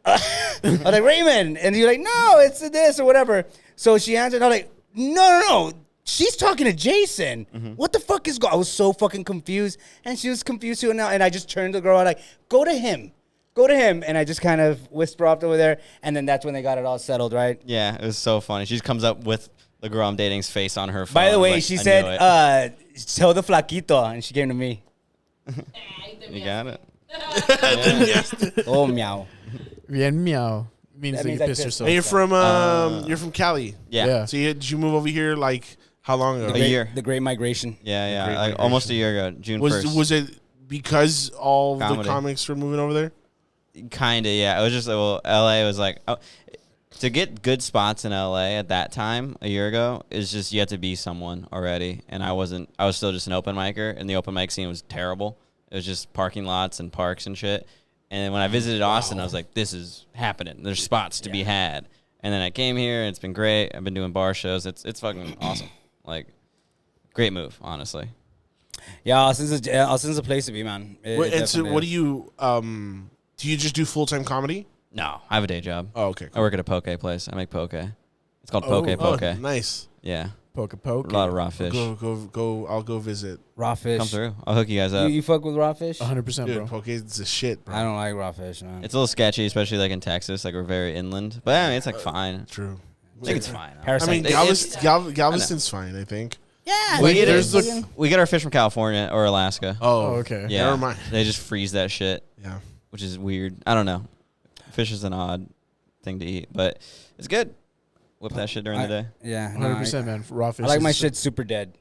I was like, "Raymond," and you're like, "No, it's this or whatever." So she answered. I'm like, no. She's talking to Jason. What the fuck is going? I was so fucking confused, and she was confused too. Now, and I just turned to the girl. I'm like, go to him, and I just kind of whisper off over there, and then that's when they got it all settled, right? Yeah, it was so funny. She just comes up with the girl I'm dating's face on her phone. By the way, she said, "Tell the flaquito," and she came to me. You got it. Oh meow. Bien meow. Means that you pissed yourself. And you're from Cali. Yeah. So did you move over here like how long ago? A year. The Great Migration. Yeah. Like almost a year ago, June 1st. Was it because all the Comedy. comics were moving over there? Kinda, yeah. It was just LA was like to get good spots in LA at that time a year ago is just you have to be someone already, and I was still just an open micer, and the open mic scene was terrible. It was just parking lots and parks and shit. And then when I visited Austin, I was like, this is happening. There's spots to be had. And then I came here, and it's been great. I've been doing bar shows. It's fucking awesome. Like, great move, honestly. Yeah, Austin's a place to be, man. And so what do you just do full-time comedy? No, I have a day job. Oh, okay. Cool. I work at a poke place. I make poke. It's called poke. Nice. Yeah. Poke. A lot of raw fish. Go. I'll go visit. Raw fish. Come through. I'll hook you guys up. You fuck with raw fish? 100%, Dude, bro. poke is a shit, bro. I don't like raw fish, man. It's a little sketchy, especially like in Texas. Like we're very inland, but I mean it's like fine. True. I think it's fine. I mean, Galveston's fine. I think. Yeah. We get our fish from California or Alaska. Oh, okay. Yeah. Never mind. They just freeze that shit. Yeah. Which is weird. I don't know. Fish is an odd thing to eat, but it's good. Whip that shit during the day. Yeah. 100%, man. Raw fish. I like my shit super dead.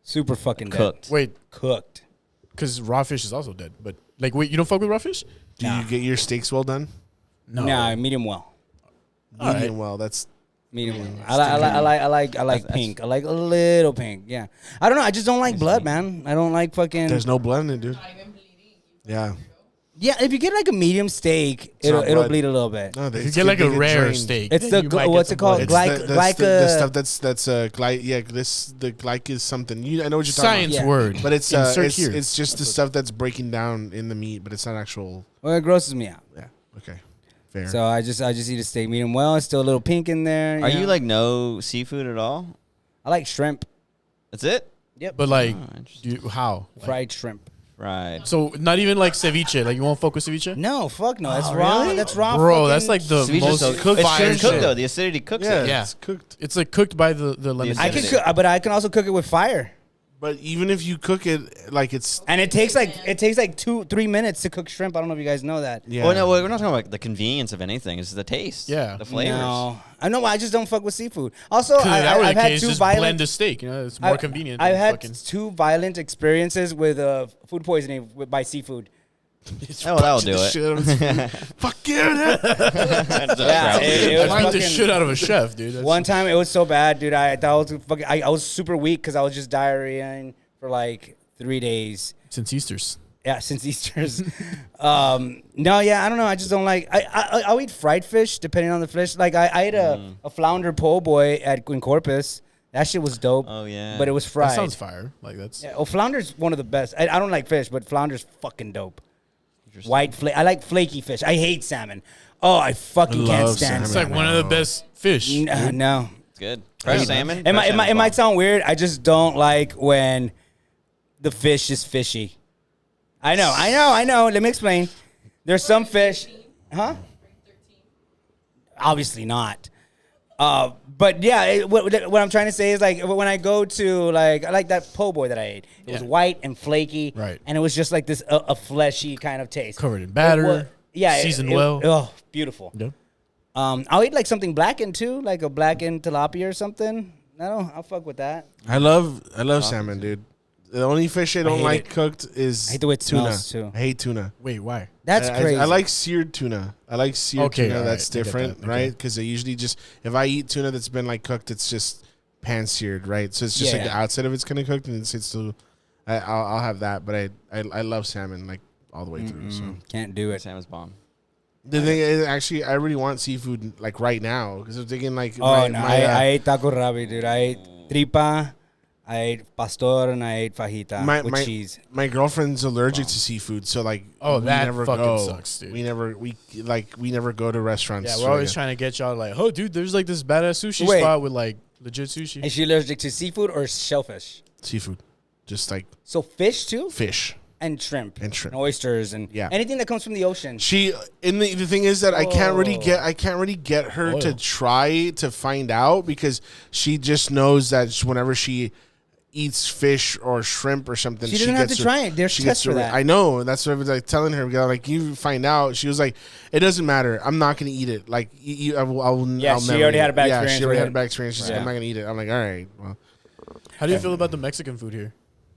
Super fucking cooked. dead. Wait. Cooked. Because raw fish is also dead. But, like, wait, you don't fuck with raw fish? Do you get your steaks well done? No. Nah, medium well. Medium well. That's medium well. I like pink. I like a little pink. Yeah. I don't know. I just don't like blood, man. I don't like fucking. There's no blood in it, dude. Yeah. Yeah, if you get like a medium steak, it'll bleed a little bit. No, if you get like a rare steak, it's the what's it called? The stuff that's the glyc is something. I know what you're talking about. Science word, but it's just the stuff that's breaking down in the meat, but it's not actual. Well, it grosses me out. Yeah. Okay. Fair. So I just eat a steak medium well. It's still a little pink in there. Are you like no seafood at all? I like shrimp. That's it. Yep. But like, how? Fried shrimp. Right. So not even like ceviche. Like you won't fuck with ceviche? No, fuck no. That's raw. Really? That's raw. Bro, that's like the most cooked. It's cooked though. The acidity cooks it. Yeah, it's cooked. It's like cooked by the lemon. I can cook, but I can also cook it with fire. But even if you cook it, like it's and it takes like 2-3 minutes to cook shrimp. I don't know if you guys know that. Yeah. Well, no, we're not talking about the convenience of anything. It's the taste. Yeah. The flavors. No, I know. I just don't fuck with seafood. Also, I've had two just violent. blend the steak. You know, it's more convenient. I've had two violent experiences with food poisoning by seafood. That'll do it. Fuck you, dude. Yeah, it was the shit out of a chef, dude. That's one time it was so bad, dude. I was super weak because I was just diarrheaing for like 3 days since Easter's. Yeah, since Easter's. No, yeah, I don't know. I just don't like. I'll eat fried fish depending on the fish. Like I ate a flounder po' boy in Corpus. That shit was dope. Oh yeah, but it was fried. That sounds fire. Like that's. Yeah, flounder's one of the best. I don't like fish, but flounder's fucking dope. I like flaky fish. I hate salmon. Oh, I fucking can't stand salmon. It's like one of the best fish. No. It's good. Fresh salmon? It might sound weird. I just don't like when the fish is fishy. I know. Let me explain. There's some fish. Huh? Obviously not. But yeah, what I'm trying to say is like when I go to I like that po' boy that I ate. It was white and flaky, right? And it was just like this a fleshy kind of taste, covered in batter. Seasoned well. Oh, beautiful. Yeah. I'll eat like something blackened too, like a blackened tilapia or something. No, I'll fuck with that. I love salmon, dude. The only fish I don't like cooked is I hate the way it tuna. smells too. I hate tuna. Wait, why? That's crazy. I like seared tuna. I like seared tuna. Right. That's different, right? Because I usually just if I eat tuna that's been like cooked, it's just pan seared, right? So it's just like the outside of it's kind of cooked, and it's still. I'll have that, but I love salmon like all the way through. So can't do it. Salmon's bomb. The thing is, actually, I really want seafood like right now because I'm thinking like. I ate taco rabi, dude. I ate tripa. I ate pastor and I ate fajita with cheese. My girlfriend's allergic to seafood, so like, oh, that never fucking go. sucks, dude. We never go to restaurants. Yeah, we're always trying to get y'all like, oh, dude, there's like this badass sushi spot with like legit sushi. Is she allergic to seafood or shellfish? Seafood, just like so fish too. Fish and shrimp and oysters and anything that comes from the ocean. The thing is that I can't really get her to try to find out because she just knows that whenever she eats fish or shrimp or something, she doesn't have to try it. There's tests for that. I know. That's what I was like telling her. Like, you find out. She was like, it doesn't matter. I'm not going to eat it. Like, I'll she already had a bad experience. She already had a bad experience. She's like, I'm not going to eat it. I'm like, all right. Well, how do you feel about the Mexican food here?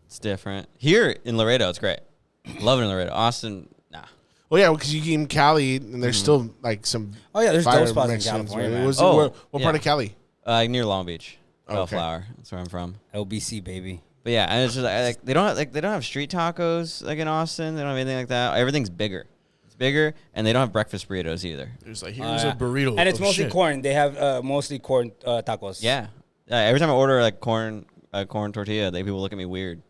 It's different. Here in Laredo, it's great. Love it in Laredo. Austin, nah. Well, yeah, because you came in Cali, and there's still like some. Oh yeah, there's fire dope spots Mexicans, in California. Right? Man. What part of Cali? Near Long Beach, Bellflower. Okay. That's where I'm from. LBC baby. But yeah, and it's just they don't have street tacos like in Austin. They don't have anything like that. Everything's bigger. It's bigger, and they don't have breakfast burritos either. There's like here's a burrito, and it's mostly corn. They have mostly corn tacos. Yeah. Every time I order like corn tortilla, people look at me weird.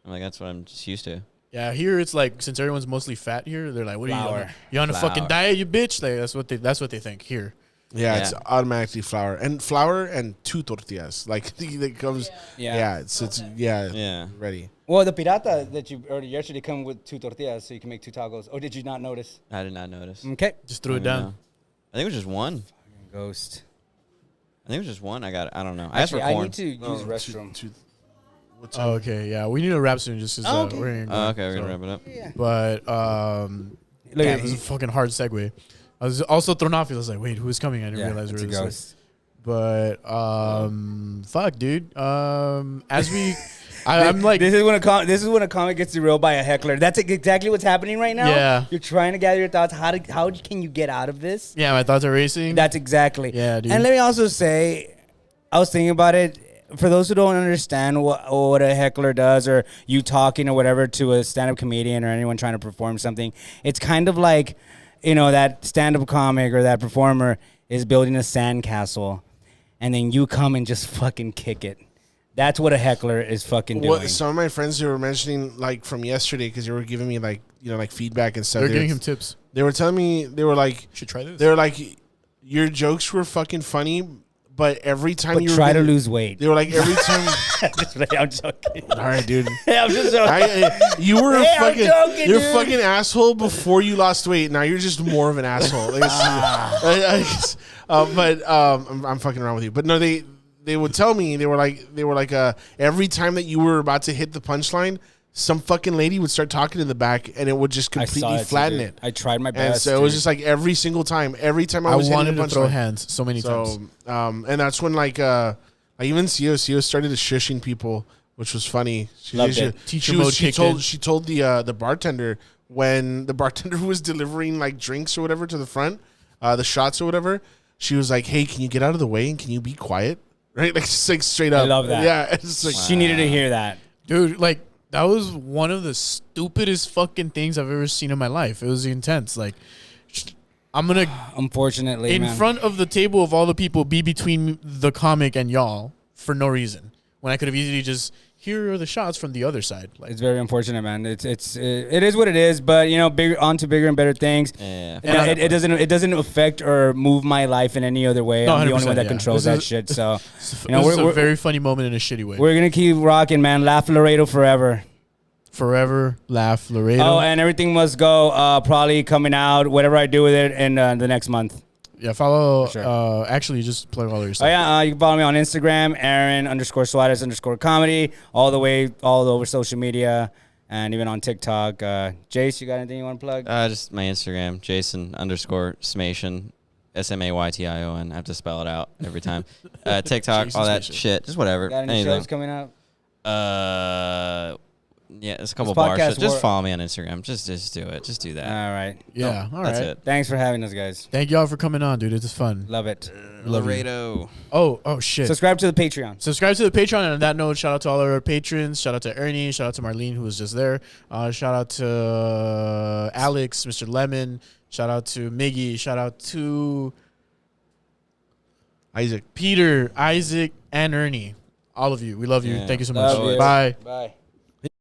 I'm like, that's what I'm just used to. Yeah, here it's like since everyone's mostly fat here, they're like, "What are you on a fucking diet, you bitch?" Like that's what they think here. Yeah, it's automatically flour and 2 tortillas. Like it comes. Yeah, it's ready. Well, the pirata that you ordered yesterday come with 2 tortillas, so you can make 2 tacos. Or did you not notice? I did not notice. Okay, just threw it down. Know. I think it was just one. Fucking ghost. I think it was just one. I don't know. I asked for corn. I need to use restroom. Okay, yeah, we need to wrap soon just because we're gonna wrap it up. Yeah. But it was a fucking hard segue. I was also thrown off. I was like, wait, who's coming? I didn't realize it's it was a ghost. But fuck, dude. As we, I'm like, this is when a comic gets derailed by a heckler. That's exactly what's happening right now. Yeah, you're trying to gather your thoughts. How can you get out of this? Yeah, my thoughts are racing. That's exactly. Yeah, dude. And let me also say, I was thinking about it. For those who don't understand what a heckler does, or you talking or whatever to a stand-up comedian or anyone trying to perform something, it's kind of like, that stand-up comic or that performer is building a sandcastle, and then you come and just fucking kick it. That's what a heckler is fucking doing. Some of my friends who were mentioning like from yesterday, because they were giving me like feedback and stuff. They're giving him tips. They were telling me, they were like, should try this. They were like, your jokes were fucking funny. But every time you try to lose weight. They were like, every time. I'm joking. All right, dude. Hey, I'm just joking. You were you're a fucking asshole before you lost weight. Now you're just more of an asshole. I'm fucking around with you. But no, they would tell me, they were like every time that you were about to hit the punchline, some fucking lady would start talking in the back, and it would just completely flatten it. I tried my best. And so it was just like every single time. Every time I was wanted hitting to throw hands so many times. And that's when I even Sio started shushing people, which was funny. She told the bartender, when the bartender was delivering like drinks or whatever to the front, the shots or whatever. She was like, "Hey, can you get out of the way and can you be quiet?" Right, like just like straight up. I love that. Yeah, it's like, she needed to hear that, dude. Like. That was one of the stupidest fucking things I've ever seen in my life. It was intense. Like, I'm going to, unfortunately, in front of the table of all the people, be between the comic and y'all for no reason. When I could have easily just, here are the shots from the other side. Like, it's very unfortunate, man. It is what it is. But on to bigger and better things. Yeah. It doesn't affect or move my life in any other way. I'm the only one that controls that shit. So it's a very funny moment in a shitty way. We're gonna keep rocking, man. Laugh Laredo forever. Forever laugh Laredo. Oh, and everything must go. Probably coming out. Whatever I do with it in the next month. Yeah, follow. Sure. Actually, just plug all your stuff. Oh yeah, you can follow me on Instagram, Aaaron_Suarez_comedy, all over social media, and even on TikTok. Jace, you got anything you want to plug? Just my Instagram, Jason_Smation, SMAYTION. I have to spell it out every time. TikTok, all that shit, just whatever. Got any shows coming out? Yeah, there's a couple bar shows. Just follow me on Instagram. Just do it. Just do that. All right. Yeah. All right. That's it. Thanks for having us, guys. Thank y'all for coming on, dude. It's fun. Love it. Laredo. Oh shit. Subscribe to the Patreon. And on that note, shout out to all our patrons. Shout out to Ernie. Shout out to Marlene, who was just there. Shout out to Alex, Mr. Lemon. Shout out to Miggy. Shout out to Isaac, Peter, Isaac, and Ernie. All of you. We love you. Yeah. Thank you so much. Love you. Bye. Bye.